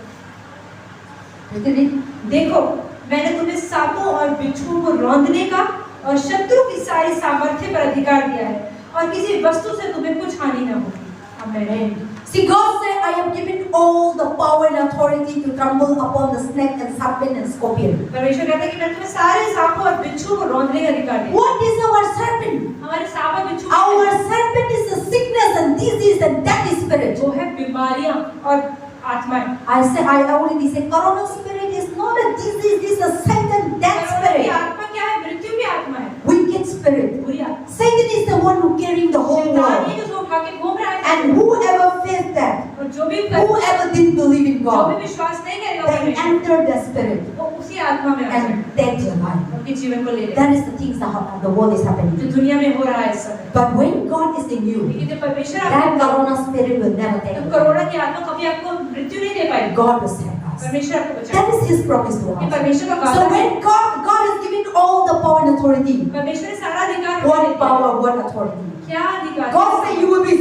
देखो मैंने तुम्हें सांपों और बिच्छुओं को रौंदने का और शत्रु की सारी सामर्थ्य पर अधिकार दिया है और किसी वस्तु से तुम्हें कुछ हानि न होगी। आमीन। See, God said, I have given all the power and authority to trample upon the snake and serpent and scorpion. परमेश्वर कहता है कि मैंने तुम्हें सारे सांपों और बिच्छुओं को रौंदने का अधिकार दिया। What is our serpent? हमारे सांप और बिच्छू Our serpent is the sickness and disease and death spirit. वो है बीमारियां और आत्माएं। I already said, Corona spirit is not a disease, this is a Satan death corona की spirit. आत्मा क्या है? मृत्यु की आत्मा है, Wicked spirit. बुरी आत्मा। Satan is the one who carrying the whole शैतान world. ही जो उठा के घूम रहा है। And whoever faced that, और जो भी whoever didn't believe in जो भी God, विश्वास नहीं करेगा they परमेश्वर, entered the spirit वो उसी आत्मा में आ जाए, and take their life. उनके जीवन को ले ले। That is the things that the world is happening. जो दुनिया में हो रहा है इस समय। But when God is in you, लेकिन जब परमेश्वर that आपको Corona spirit will never take तो you. कोरोना की आत्मा कभी आपको मृत्यु नहीं दे पाएगी। God will save us. परमेश्वर आपको That बचाएगा। is His promise to ये us. परमेश्वर का So वादा है। when God is giving all the power and authority, परमेश्वर ने सारा अधिकार हमें what दे दिया। power, what authority? क्या अधिकार? God said you will be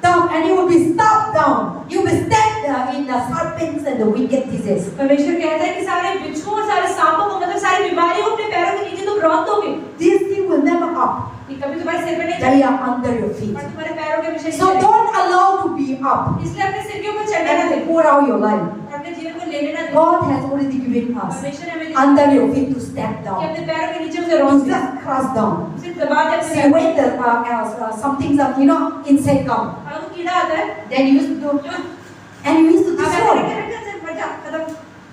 down and you will be stopped down. You will be stabbed in the serpents and the wicked disease. परमेश्वर कहता है कि सारे बिच्छुओं और सारे सांपों को मतलब सारी बीमारियों को अपने पैरों के नीचे तुम रौंद दोगे। This thing will never up. ये कभी तुम्हारे सिर पे नहीं They are under your और feet. तुम्हारे पैरों के नीचे So don't allow to be up इसलिए अपने सिर के ऊपर चढ़ने ना दे and pour out your life. और अपने जीवन को लेने ना दे। God has already given us परमेश्वर ने हमें under your feet to step कि down, अपने पैरों के नीचे उसे to रौंद दे, just crush down. उसे दबा दे अपने See, पैरों when the some things are insect come, और वो कीड़ा आता है then you used to do and you used to destroy.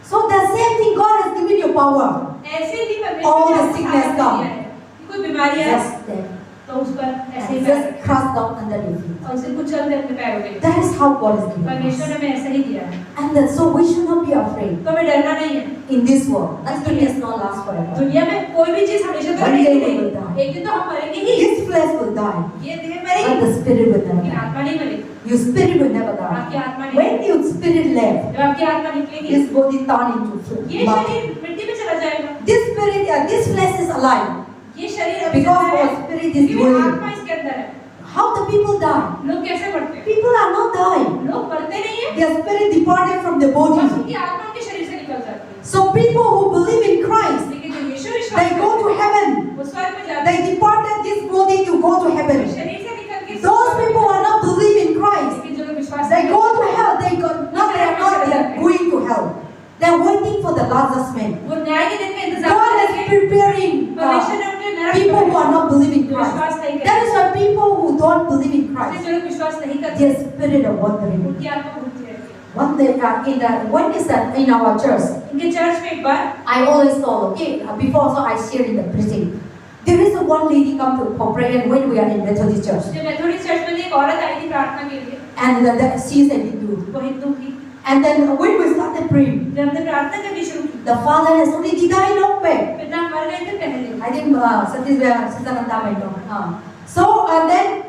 So the same thing, God has given you power. ऐसे ही All परमेश्वर the ने sickness आपको come. दिया है कि कोई बीमारी है Just step तो उस पर ऐसे ही and पैर just crush down under your feet. और उसे कुचल दे अपने पैरों के नीचे। That is how God has given परमेश्वर us. ने हमें ऐसा ही दिया है And so we should not be afraid तो हमें डरना नहीं है। in this world. Nothing does not last forever. दुनिया में कोई भी चीज हमेशा तो One रहेगी day we नहीं, will die. एक दिन तो हम मरेंगे ही। This flesh will die, ये देह but मरेगी the spirit will never लेकिन die. आत्मा नहीं मरेगी। Your spirit will never आपकी die. आत्मा नहीं When your spirit left, जब आपकी आत्मा निकलेगी this body turn into ये mud. शरीर मिट्टी में चला जाएगा। This spirit, this flesh is alive ये शरीर अभी because जिंदा है, our spirit is क्योंकि living. आत्मा इसके अंदर है। How the people die? लोग कैसे मरते हैं? People are not dying. लोग मरते नहीं हैं, Their spirit departed from the बस body. उनकी आत्मा उनके शरीर से निकल जाती है। So people who believe in Christ, लेकिन जो यीशु विश्वास they go to heaven. वो स्वर्ग में जाते They departed this body to go to हैं, heaven. शरीर से निकल के Those people who are not believe in Christ, लेकिन जो लोग विश्वास they नहीं go to hell. They are not going to hell. They are waiting for the Lazarus man. वो न्याय के दिन का इंतजार God कर is रहे हैं। preparing परमेश्वर ने उनके नरक people who में are not believing जो विश्वास Christ. नहीं That करते, is why people who don't believe in इसलिए Christ, जो लोग विश्वास नहीं करते, their spirit are wandering. उनकी आत्मा घूमती रहती है। One day when is that in our church? इनके चर्च में एक बार I always told, okay, before so I share in the preaching. There is a one lady come to for prayer when we are in Methodist church, जब Methodist church में एक औरत आई थी प्रार्थना के लिए, and she is a Hindu. वो हिंदू थी। And then when we started praying, जब हमने प्रार्थना करनी शुरू की, the father has already died long back. पिता मर गए थे पहले। I think Satisvaya might know. So then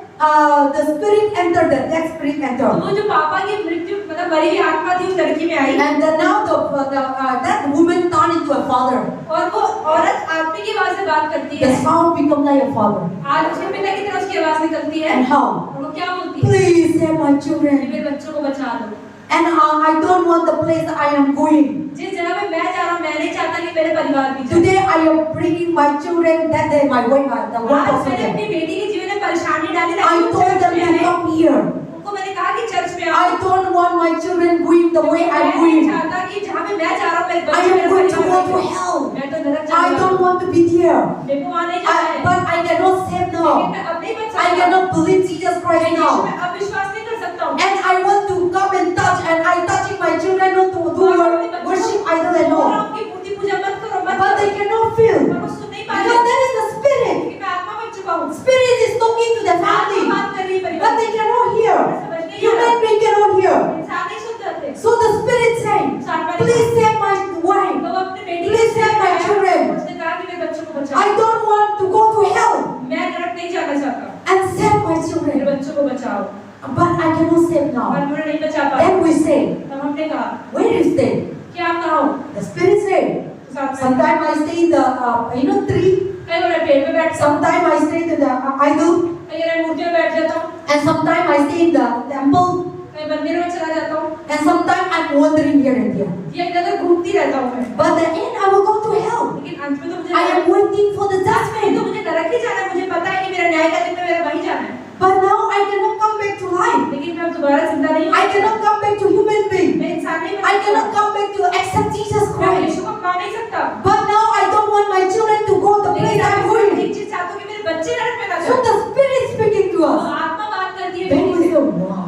the spirit entered, that spirit entered. वो जो पापा की मृत्यु मतलब मरी हुई आत्मा थी उस लड़की में आई, And then now that woman turned into a father. और वो औरत आदमी की आवाज से बात करती The है। sound become like a father. आज उसके पिता की तरफ उसकी आवाज निकलती है। And how? और वो क्या बोलती है? Please save my children. मेरे बच्चों को बचा लो। And I don't want the place I am going. जिस जगह पे मैं जा रहा हूँ, मैं नहीं चाहता कि मेरे परिवार भी जाए। Today I am bringing my children. That day my wife, the one आज of मैंने them. अपनी बेटी के जीवन में परेशानी डाली I told them to come here. उनको मैंने कहा कि चर्च में I don't want my children going the way I'm मैं नहीं going. चाहता कि जहाँ पे मैं जा रहा हूँ मेरे I बच्चे am going to go to मेरे hell. मैं तो नरक I जाऊंगा। don't want to be there. देखो वहाँ नहीं जाना है। But I cannot save now. लेकिन मैं अब नहीं बच I सकता। cannot believe Jesus Christ मैं now. यीशु में अब विश्वास नहीं कर सकता हूँ। And I want to come and touch, and I touching my children not to do your worship idol and all. उनकी मूर्ति पूजा मत करो, मत But करो। they cannot feel. पर वो सुन नहीं पा रहे। Because there is the spirit. क्योंकि मैं आत्मा बन चुका हूँ। Spirit is talking to the आत्मा family. बात कर रही है परिवार But they cannot hear. समझ नहीं आ Human रहा। being cannot hear. इंसान नहीं सुन सकते। So the spirit saying, please save my wife. तो वो अपने बेटी Please save my children. उसने कहा कि मेरे बच्चों को बचाओ। I don't want to go to hell मैं नरक नहीं जाना चाहता। and save my मेरे children. बच्चों को बचाओ। But I cannot save पर now. मुझे नहीं बचा पाया। Then we say, तब हमने कहा where is they? कि आप कहाँ हो? The spirit say, तो साथ में sometimes I stay in the tree. कई बार मैं पेड़ पे बैठता हूँ, Sometimes I stay in the idol. कई बार मूर्ति में बैठ जाता हूँ, And sometimes I stay in the temple. कई मंदिर में चला जाता हूँ, And sometimes I'm wandering here and there. ये इधर घूमती रहता हूँ मैं। But the end I will go to hell. लेकिन अंत में तो मुझे I am waiting for the तो judgment. मुझे नरक ही जाना है। मुझे पता है कि मेरा न्याय का दिन में मेरा वहीं जाना है। But now I cannot come back to life. लेकिन मैं अब दोबारा जिंदा नहीं हूँ। I cannot come back to human being. मैं इंसान नहीं बन I सकता। cannot come back to accept Jesus मैं Christ. यीशु को अपना नहीं सकता। But now I don't want my children to go the place लेकिन I'm मैं going. एक चीज चाहता हूँ कि मेरे बच्चे नरक में ना So जाएं। the Spirit speaking to तो us. आत्मा बात करती है Then बेटी we से। say, wow,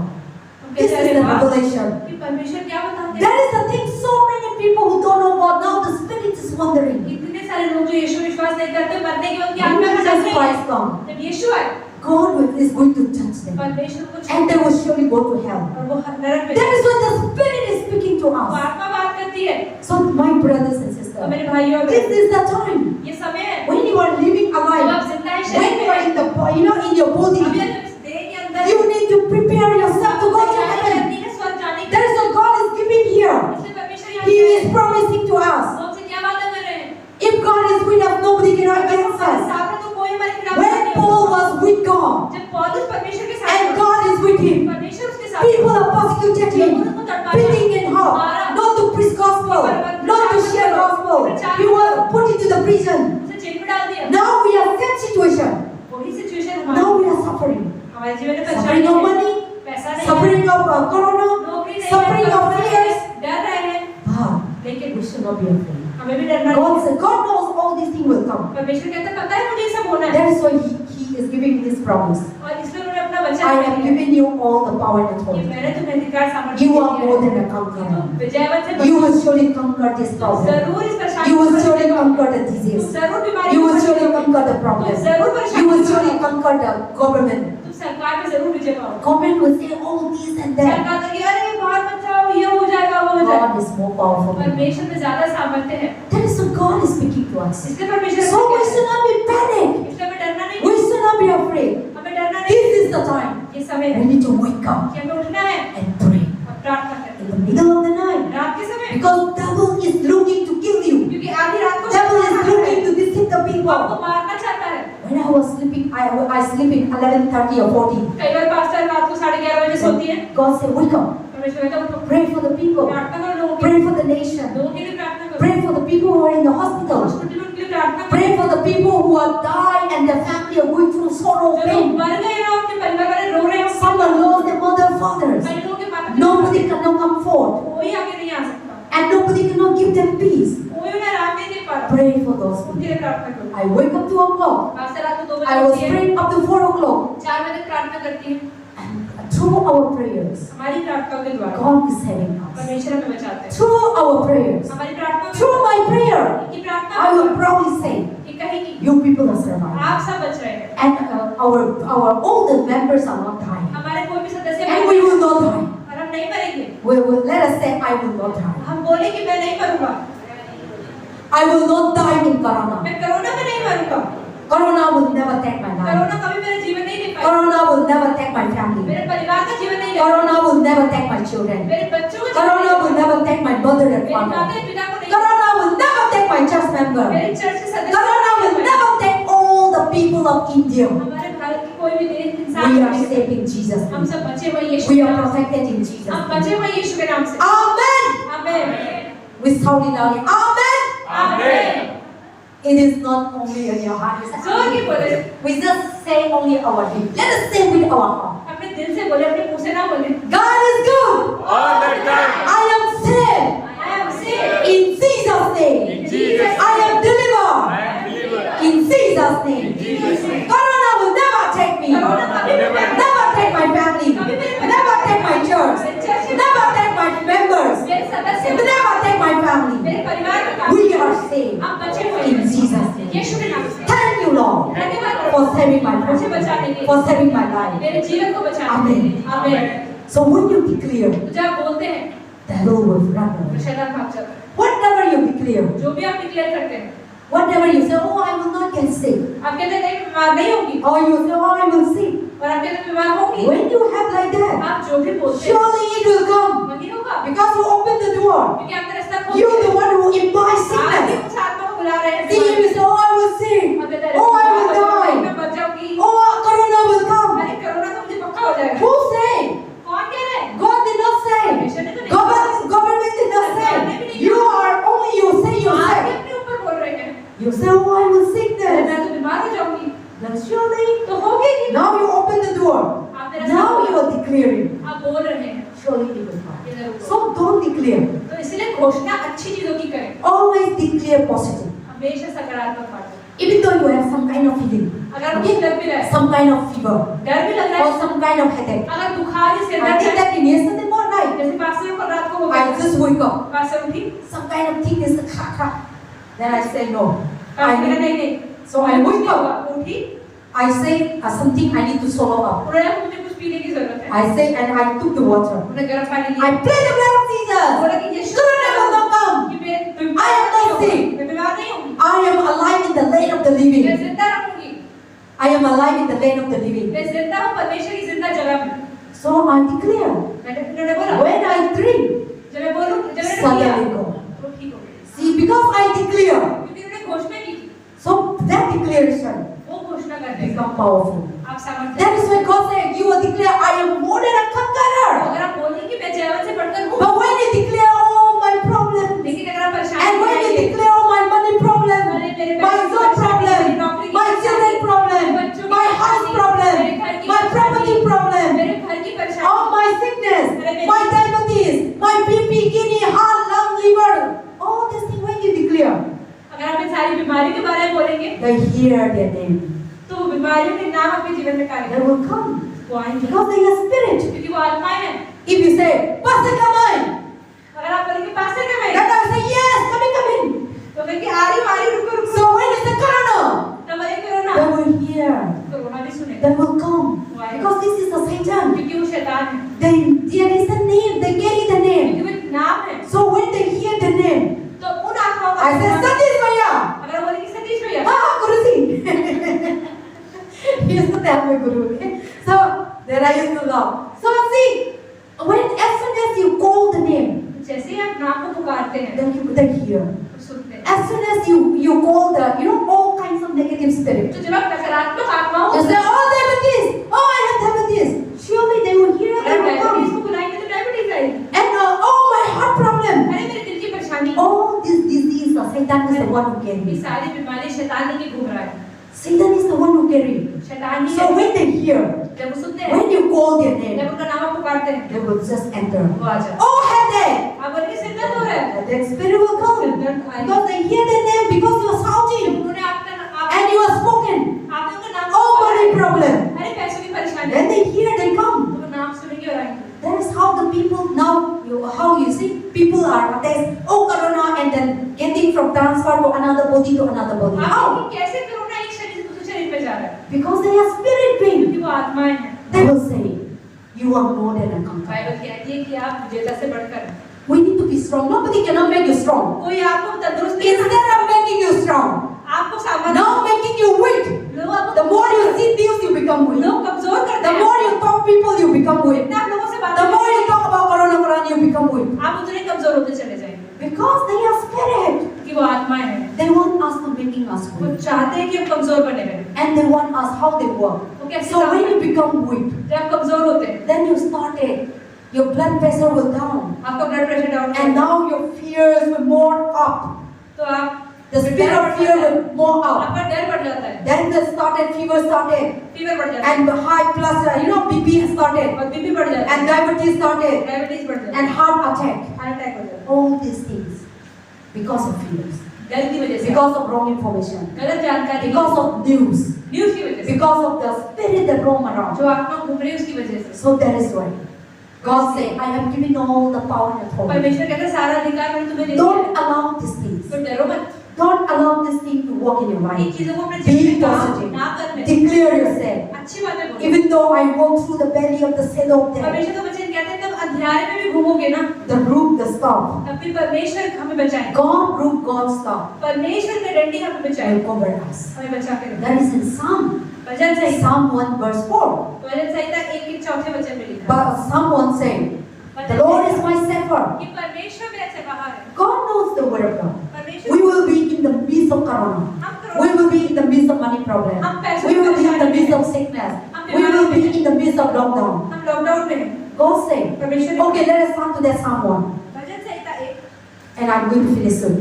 हम this कहते is हैं, the "वाह, revelation. कि परमेश्वर क्या बताते हैं?" That is the thing so many people who don't know God, now the Spirit is wondering. इतने सारे लोग जो यीशु विश्वास नहीं करते, मरने के वक्त की When आत्मा का Jesus डर नहीं है। Christ come, जब यीशु आए, God is going to judge them. परमेश्वर को And they will surely go to hell. और वो नरक में That is what the Spirit is speaking to वो us. आत्मा बात करती है। So my brothers and तो sisters, मेरे भाइयों और this बहनों, is the time ये समय है when you are living जब alive, आप जिंदा हैं when शरीर you are में, in the in your अब body, ये देह के अंदर you need to prepare yourself to go to तैयारी heaven. करनी है स्वर्ग जाने की। That is what God is giving here. इसलिए परमेश्वर यहाँ He पे is promising to us. हमसे क्या वादा कर रहे हैं? If God is with us, nobody can against हमारे us. साथ है तो कोई हमारे खिलाफ When नहीं Paul होगा। was with God जब पौलुस परमेश्वर के साथ and था, God is with him, परमेश्वर उसके साथ people था। are persecuted him, beating him up, not to preach gospel, not to share gospel. He was put into the prison. उसे जेल में डाल दिया। Now we are same situation. वही situation Now हमारी we are suffering. हमारे जीवन में Suffering of money, पैसा नहीं है, suffering of corona, नौकरी नहीं suffering है, of fears. डर रहे हैं, But लेकिन we should not be afraid. हमें भी डरना God नहीं। said, God knows all these things will come. परमेश्वर कहता है पता है मुझे ये सब होना है That is why He is giving this promise. और इसलिए उन्होंने अपना वचन I दिया have है given you all the power and कि authority. मैंने तुम्हें अधिकार सामर्थ्य You are दिया more है। than a conqueror. विजयवंत से You will surely conquer this problem. जरूर इस परेशानी You को will surely परेशानी conquer the तुम disease. जरूर बीमारी You को will surely परेशानी conquer the तुम problem. जरूर You परेशानी will को surely परेशानी conquer the government. तुम सरकार में जरूर विजय पाओ। Government will say all this and that. सरकार कहेगी अरे बाहर मत जाओ ये हो जाएगा वो हो जाएगा। God is more powerful than that. परमेश्वर में ज्यादा सामर्थ्य है। That is what God is speaking to us. इसलिए परमेश्वर So we कहता should not be panicked. है, इसलिए हमें डरना नहीं, We should not be afraid. हमें डरना नहीं। This is the time ये समय है we need to wake up कि हमें उठना है and pray और प्रार्थना करना in the middle of the night. है। रात के समय Because devil is looking to kill you. क्योंकि आधी रात को Devil is शैतान looking to deceive the वो people. आपको मारना चाहता है। When I was sleeping, I sleep in 11:30 or 14. कई बार पास्टर रात को 11:30 बजे सोती है। God said, wake up, परमेश्वर कहता है उठो, pray for the people, प्रार्थना करो लोगों के pray for the nation, लोगों के लिए प्रार्थना करो। pray for the people who are in the hospital, hospital में उनके लिए प्रार्थना करो। pray for the people who are died and their family are going through sorrow, जो लोग pain. मर गए हैं उनके परिवार वाले रो रहे हैं। Some are lost their mother, fathers. कई लोगों के माता Nobody cannot come forth, कोई आगे नहीं आ सकता, and nobody cannot give them peace. कोई उन्हें आराम नहीं दे पा रहा। Pray for those उनके people. लिए प्रार्थना करो। I wake up 2 o'clock. Pastor रात को 2 बजे I was उठती है, praying up to 4 o'clock. 4 बजे प्रार्थना करती है। And Through our prayers, हमारी प्रार्थनाओं के द्वारा God is saving us. परमेश्वर हमें बचाते हैं। Through our prayers, हमारी प्रार्थनाओं के through my prayer, की प्रार्थना I will proudly say, ये कहेगी you people are surviving. आप सब बच रहे हैं। And our all the members are not dying. हमारे कोई भी सदस्य And we will not die. और हम नहीं मरेंगे। Let us say, I will not die. हम बोले कि मैं नहीं मरूंगा। I will not die in Corona. मैं कोरोना में नहीं मरूंगा। Corona will never take my life. Corona कभी मेरा जीवन नहीं ले पाएगा। Corona will never take my family. मेरे परिवार का जीवन नहीं ले पाएगा। Corona will never take my children. मेरे बच्चों का Corona will never take my mother and मेरे माता father. पिता को नहीं। Corona will never take my church member. मेरे चर्च के सदस्य Corona will never take all the people of India. हमारे भारत की कोई भी देश इंसान We को are नहीं safe in Jesus' हम name. सब बचे हुए यीशु We के are नाम से। protected in Jesus' हम name. बचे हुए यीशु के नाम से। Amen. Amen. We shout it loudly. Amen. Amen. It is not only in your heart. जोर की बोले। We just say only our lips. Let us say with our heart. अपने दिल से बोले, अपने मुंह से ना बोले। God is good. All the time. I am saved. I am saved. In Jesus' name. In Jesus' I am delivered. I am believer. In Jesus' name. In Jesus' name. Corona will never take me. Corona कभी भी मेरे Never take my family. Never take my church. Never take my members. मेरे सदस्य Never take my family. मेरे परिवार का काम। We are saved. हम बचे हुए In हैं। Jesus' name. यीशु के नाम से। Thank you, Lord, धन्यवाद for saving my मुझे बचाने family, के लिए। for saving my life. मेरे जीवन को बचाने के Amen. लिए। आमेन। So when you declare, तो जब आप बोलते हैं, devil will तो run. शैतान भाग जाता है। Whatever you declare, जो भी आप डिक्लेयर करते हैं, whatever you say, oh, I will not get sick. आप कहते हैं नहीं बीमार नहीं होगी, Or you say, oh, I will sick. और आप कहते हैं बीमार होगी। When you have like that, आप जो भी बोलते हैं, surely it will come. वही होगा। Because you open the door. क्योंकि आपने रास्ता खोल You're दिया the है। one who invites आप ही sickness. उस आत्मा को बुला रहे हैं। The enemy say, oh, I will sick. आप कहते हैं, Oh, I will मैं die. बच जाऊंगी। Oh, Corona will come. अरे कोरोना तो मुझे पक्का हो जाएगा। Who say? कौन कह रहे हैं? God did not say. Government did not say. You are only you say आप yourself. ही अपने ऊपर बोल रहे हैं। You say, oh, I will sick अरे then. मैं तो बीमार हो जाऊंगी। Then surely. तो होगी कि Now you open the door. आपने रास्ता Now खोला। you are declaring. आप बोल रहे हैं। Surely it will come. ये जरूर होगा। So don't declare. तो इसलिए घोषणा अच्छी चीजों की करें। Always declare positive. हमेशा सकारात्मक बातें। Even though you have some kind of feeling. अगर मुझे डर भी रहा है, Some kind of fever. डर भी लग रहा Or है, some kind of headache. अगर बुखार या सिर I दर्द did है, that in yesterday morning. जैसे पास्टर को रात को हो I गया, just wake up. पास्टर उठी, Some kind of thing is kha. Then I say no. Pastor I कहा need, नहीं। so I wake up. उठी, I say something I need to swallow up. उन्होंने मुझे कुछ पीने की जरूरत है। I say and I took the water. उन्होंने गर्म पानी I लिया। pray the blood of Jesus. बोला कि यीशु Corona will not come. कि मैं I am नहीं not होऊंगी, sick. मैं बीमार नहीं होऊंगी, I am alive in the land of the मैं living. जिंदा रहूंगी, I am alive in the land of the living. मैं जिंदा हूँ परमेश्वर की जिंदा जगह में। So I declare. उन्होंने बोला, When I drink, जब मैं बोलूँ, जब मैंने suddenly किया, go. तो ठीक हो गया। See, because I declare, क्योंकि उन्होंने घोषणा की थी, so that declaration वो घोषणा करते हैं, become powerful. आप सामर्थ्य। That is why God said, you will declare, I am more than a conqueror. अगर आप बोलें कि मैं जयवंत से बढ़कर हूँ, But when you declare all my problems, लेकिन अगर आप परेशान and when you हैं, declare all my money problem, my job problem, my children problem, my house problem, my property problem, मेरे घर की परेशानी, all my sickness, my diabetes, my BP, kidney, heart, lung, liver, all these things when you declare, अगर आप इन सारी बीमारियों के बारे में बोलेंगे, they hear their name. तो वो बीमारियों के नाम आपके जीवन में कार्य They will come वो आएंगे, because they are spirit. क्योंकि वो आत्माएं हैं। If you say, Pastor, come in, अगर आप बोलेंगे पास्टर के में, then I will say, yes, come in. तो मैं कि आ रही रुको रुको, So when is the corona? तो बोले corona, They will hear. Corona भी सुनेगा, They will come because this is the Satan. क्योंकि वो शैतान है, There is a name. They carry the name. क्योंकि वो एक नाम है। So when they hear the name, तो उन आत्माओं का I say, नाम- Satish Bhaiya. अगर वो बोलेंगे सतीश भैया, Ah, Guruji. He used to tell me Guru. So then I used to laugh. So see, when as soon as you call the name, जैसे ही आप नाम को पुकारते हैं, then hear. तो सुनते हैं। As soon as you call the, all kinds of negative spirit. तो जब आप नकारात्मक आत्माओं You को say, oh, diabetes. Oh, I have diabetes. Surely they will hear. They अगर will डायबिटीज come. को बुलाएंगे तो डायबिटीज आएगी। And oh, my heart problem. अरे मेरे दिल की परेशानी, All this disease, Satan is the one who ये carries. सारी बीमारी शैतान लेके घूम रहा है, Satan is the one who carries. शैतान ही So है। when they hear, जब वो सुनते हैं, when you call their जब name, उनका नाम आप पुकारते हैं, they will just enter. वो आ जाए। Oh, headache! आप बोलेंगे सिर दर्द हो रहा है, That spirit will come. Because they hear their name because you are shouting उन्होंने आपका and you are spoken. आपने उनका नाम Oh, money problem. अरे पैसों की परेशानी, When they hear, they तो come. वो नाम सुने another body to another body. आप How? देखिए कैसे कोरोना एक शरीर से दूसरे शरीर में जा रहा है, Because they are spirit being. क्योंकि वो आत्माएं हैं। They will say, you are more than a conqueror. Bible कहती है कि आप विजेता से बढ़कर हैं। We need to be strong. Nobody cannot make you strong. कोई आपको तंदुरुस्त नहीं कर Instead of making you strong, सकता, आपको सामर्थ्य now making you weak. लोग आपको The more you see news, you become weak. लोग कमजोर करते The हैं। more you talk people, you become weak. जितना आप लोगों से बात The more करेंगे, you talk about corona, you become weak. आप उतने कमजोर होते चले जाएंगे, Because they are spirit. कि वो आत्माएं हैं। They want us to making us वो weak. चाहते हैं कि हम कमजोर बने रहें। And they want us how they work. वो कैसे So काम when you करते हैं? become weak, जब आप कमजोर होते हैं, then you started, your blood pressure will down. आपका blood pressure down And now your fears will more up. तो आप The spirit of fear will more up. आपका डर बढ़ जाता है, Then the fever started. Fever बढ़ जाता है, And the high plus, BP started. और बीपी बढ़ जाता है, And diabetes started. डायबिटीज बढ़ जाता है, And heart attack. Heart attack हो जाता है, All these things because of fears. डर की वजह से, Because of wrong information. गलत जानकारी, Because of news. न्यूज़ की वजह से, Because of the spirit that roam around. जो आत्मा घूम रही है उसकी वजह से। So that is why God said, I have given all the power and authority. परमेश्वर कहता है सारा अधिकार मैंने तुम्हें दे दिया Don't है, allow these things. तो डरो मत। Don't allow this thing to walk in your in mind. चीजों को अपने Be जीवन में काम positive. ना करने, Declare yourself. अच्छी बातें बोलो। Even though I walk through the valley of the shadow of death, परमेश्वर का वचन कहते हैं तब अंधेरे में भी घूमोगे ना, the root, the stop. तब भी परमेश्वर हमें बचाए। God root, God stop. परमेश्वर के डंडी हमें बचाए, Will cover us. हमें बचा के रखे। That is in Psalm. Bhajan Samhita, Psalm 1 verse 4. भजन संहिता 1 के 4 वचन में लिखा है। But someone saying, the Lord is my shepherd. कि परमेश्वर मेरा चरवाहा है। God knows the word of God. परमेश्वर We will be in the midst of corona. We will be in the midst of money problem. We will be in the midst of sickness. We will be in the midst of lockdown. हम lockdown में हैं। God said, परमेश्वर okay, let us come to that Psalm 1. Bhajan Samhita 1, And I'm going to finish soon.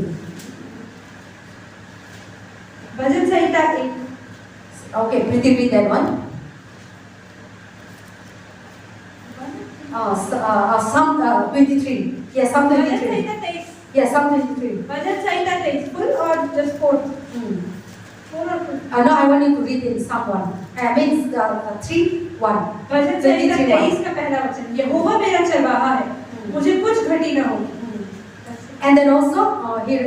Bhajan Samhita 1, Okay, pretty read that one. Psalm 23. Yes, Psalm bhajan 23. Samhita 23, Yes, Psalm 23. Bhajan Samhita 23 full और just 4 Hmm. और full. No, I want you to read in Psalm 1. Means 3, 1. भजन संहिता 23 का पहला वचन, यहोवा मेरा चरवाहा है, मुझे कुछ घटी न हो। And then also here.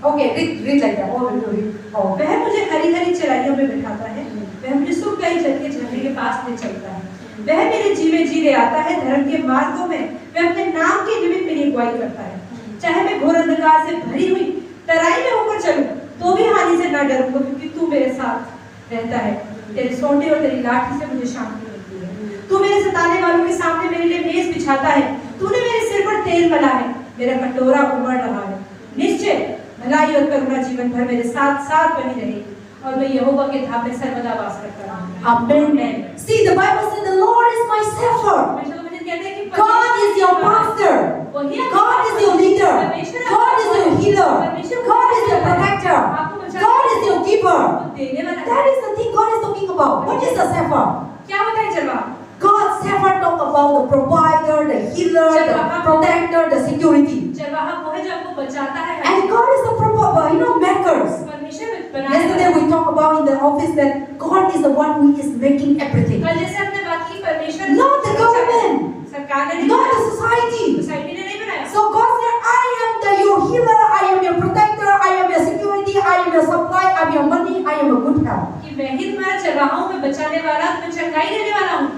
Okay, read like that. Oh, read. Oh. वह मुझे हरी हरी चराइयों में बिठाता है, वह मुझे सूख गई जल के झरने के पास ले चलता है, वह मेरे जीवे जी ले आता है, धर्म के मार्गों में वह अपने नाम के निमित्त मेरी अगुवाई करता है। चाहे मैं घोर अंधकार से भरी हुई तराई में होकर चलूं, तो भी हानि से न डरूंगा, क्योंकि तू मेरे साथ रहता है, तेरे सोंटे और तेरी लाठी से मुझे शांति मिलती है। तू मेरे सताने वालों के सामने मेरे लिए मेज बिछाता है, तूने मेरे सिर पर तेल मला है, मेरा कटोरा उमड़ रहा है। निश्चय भलाई और करुणा जीवन भर मेरे साथ साथ बनी रहेगी, और मैं यहोवा के धाम में सर्वदा वास करता रहूंगा। Amen. See, the Bible says the Lord is my shepherd. परमेश्वर का वचन कहता है कि God is your pastor. वही आपका God is your leader. परमेश्वर God is your healer. परमेश्वर God is your protector. आपको बचाने God is your giver. वो देने वाला है। That is the thing God is talking about. What is the shepherd? क्या होता है चरवाहा? God's shepherd talk about the provider, the healer, the protector, the security. चरवाहा वो है जो आपको बचाता है। And God is the makers. परमेश्वर बनाने Yesterday we talked about in the office that God is the one who is making everything. कल जैसे हमने बात की परमेश्वर Not the government. सरकार ने नहीं Not बनाया, the society. सोसाइटी ने नहीं बनाया। So God said, I am your healer, I am your protector, I am your security, I am your supply, I am your money, I am a good help. कि मैं ही तुम्हारा चरवाहा हूँ, मैं बचाने वाला, मैं चंगाई देने वाला हूँ।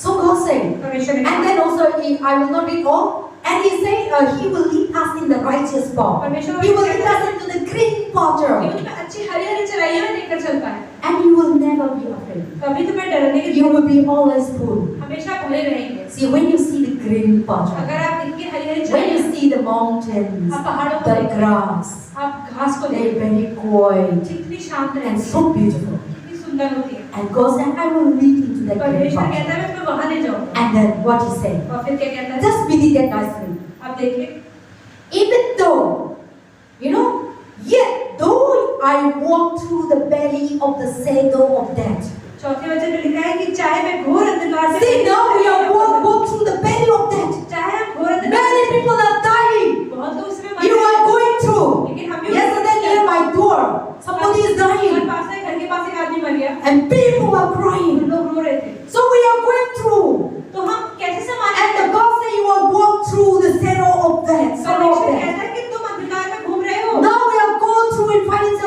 So God said, परमेश्वर ने and then also I will not read all. And he said, he will lead us in the righteous path. He will lead us into the green कि pasture. वो तुम्हें अच्छी हरी हरी चराइयों में लेकर चलता है। And you will never be afraid. कभी तुम्हें डरने की You will be always full. हमेशा भरे रहेंगे। See, when you see the green pasture, अगर आप इनकी Hari Hari when चराइयों, you see the mountains, आप पहाड़ों को the देखते हैं, grass, आप घास को they're देखते हैं, very quiet कितनी शांत and रहती है, so beautiful. कितनी सुंदर होती है। And God said, I will lead you to that green परमेश्वर pasture. कहता है मैं तुम्हें वहां ले जाऊंगा। And then what he said, और फिर क्या कहता है? just read that nicely. आप देखिए, Even though, yet though I walk through the valley of the shadow of death. चौथे वचन में लिखा है कि चाहे मैं घोर अंधकार से See, now we are walk through the valley of death. चाहे हम घोर अंधकार Many people are dying. बहुत लोग इसमें मर You रहे are हैं, going through. लेकिन हम भी Yesterday near my door, somebody is घर dying. पास है, घर के पास एक आदमी मर गया, And people are crying. लोग रो रहे थे। So we are going through. तो हम कैसे संभालें? And the God said you are walk through the shadow of death. Shadow of परमेश्वर death. कहता है कि तुम अंधकार में घूम रहे हो। Now we are going through in financial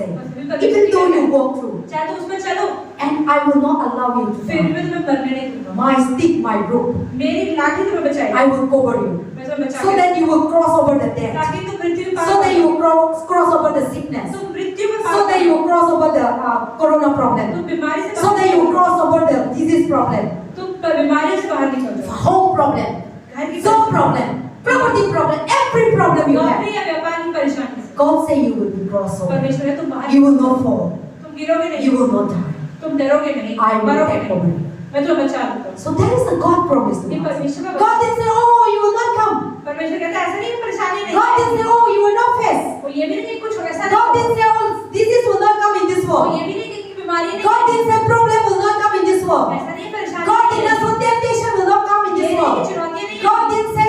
say, और फिर भी परमेश्वर even though कहता you है, walk through, चाहे तो उसमें चलो, and I will not allow you to फिर भी die. मैं तुम्हें मरने नहीं दूंगा। My stick, my rope, मेरी लाठी तुम्हें बचाएगी, I will cover you, मैं तुम्हें बचा so that you will cross over the death, ताकि तुम मृत्यु पार so that कर you will cross over the sickness, तुम मृत्यु में so that you will cross over the corona तुम problem, बीमारी से so that you will cross over the disease problem, तुम बीमारी से बाहर निकल जाओ, home problem, घर की job problem, property problem, every problem you have. नौकरी या व्यापार की परेशानी से God say you will be crossed over. परमेश्वर है तुम बाहर You will not fall. तुम गिरोगे नहीं, You will not die. तुम डरोगे नहीं, I will मरोगे take नहीं, over you. मैं तुम्हें बचा लूंगा। So that is the God promise to ये us. परमेश्वर का God didn't say, oh, you will not come. परमेश्वर कहता है ऐसा नहीं है, परेशानी नहीं God है। didn't say, oh, you will not face. वो ये भी नहीं कि कुछ ऐसा God नहीं didn't say, oh, disease will not come in this वो world. ये भी नहीं कि बीमारी नहीं God didn't say problem will not come in this world. ऐसा नहीं परेशानी God नहीं didn't say temptation will not come in ये this नहीं कि world. चुनौतियां नहीं God didn't say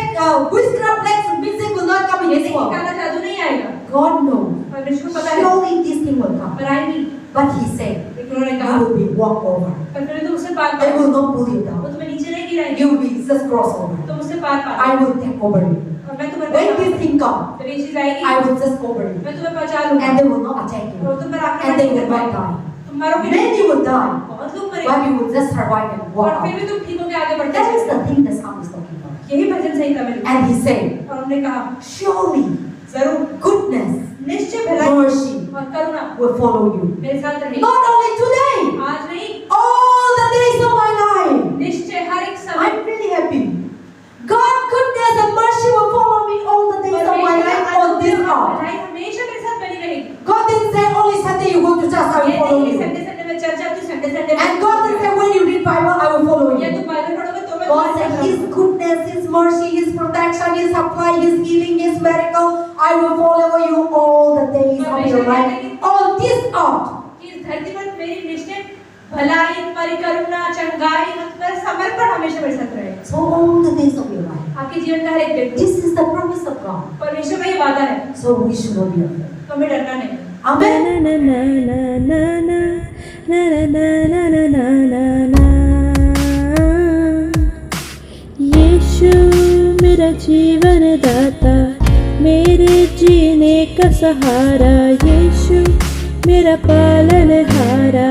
witchcraft, plagues, and music will not come in ये this नहीं कि world. काला जादू नहीं आएगा, God knows. परमेश्वर को पता है Surely this thing will come. पर आएगी। But He said, लेकिन उन्होंने you कहा will be walked over. पर फिर तुम उससे पार They पाओ, will not pull you वो down. तुम्हें नीचे नहीं गिराएंगे, You will be just cross over. तुम उससे पार पाओ I will take over you. और मैं तुम्हें When बचाऊंगा। this thing comes, जब ये चीज आएगी I will just cover you. मैं तुम्हें बचा लूंगा And they will not attack और you. तुम पर आक्रमण And they नहीं will कर not पाएंगे, die. तुम मरोगे नहीं, Many will die. बहुत लोग But मरेंगे you will just survive and और walk फिर out. भी तुम ठीक होकर आगे बढ़ते That is जाओगे। the thing the psalm is talking about. यही भजन संहिता में लिखा है। And he said, और उन्होंने कहा surely जरूर goodness, निश्चय भलाई mercy और करुणा will follow you. मेरे साथ रहेगी, Not only today, आज नहीं, all the days of my life. निश्चय हर एक समय I'm really happy. God, goodness and mercy will follow me all the days of my life on this earth. भलाई हमेशा मेरे साथ बनी रहेगी। God didn't say only Sunday you go to church, I ये will follow नहीं कि you. Sunday Sunday में चर्च जाती, संडे संडे में And God didn't say when you read Bible, I will follow या you. तुम बाइबल पढ़ोगे तो मैं God तुम्हारे said साथ His रहूंगा। goodness, His mercy, His protection, His supply, His healing, His miracle, I will follow you all the days of your life on this earth. कि इस धरती पर मेरी निश्चय भलाई, तुम्हारी करुणा, चंगाई, तुम्हारा समर्पण हमेशा मेरे साथ रहेगा। So all the days of your life. आपके जीवन का हर एक दिन This is the promise of God. परमेश्वर का ये वादा है, So we should not be afraid. तो हमें डरना नहीं। Amen. यीशु मेरा जीवन दाता, मेरे जीने का सहारा, यीशु मेरा पालनहारा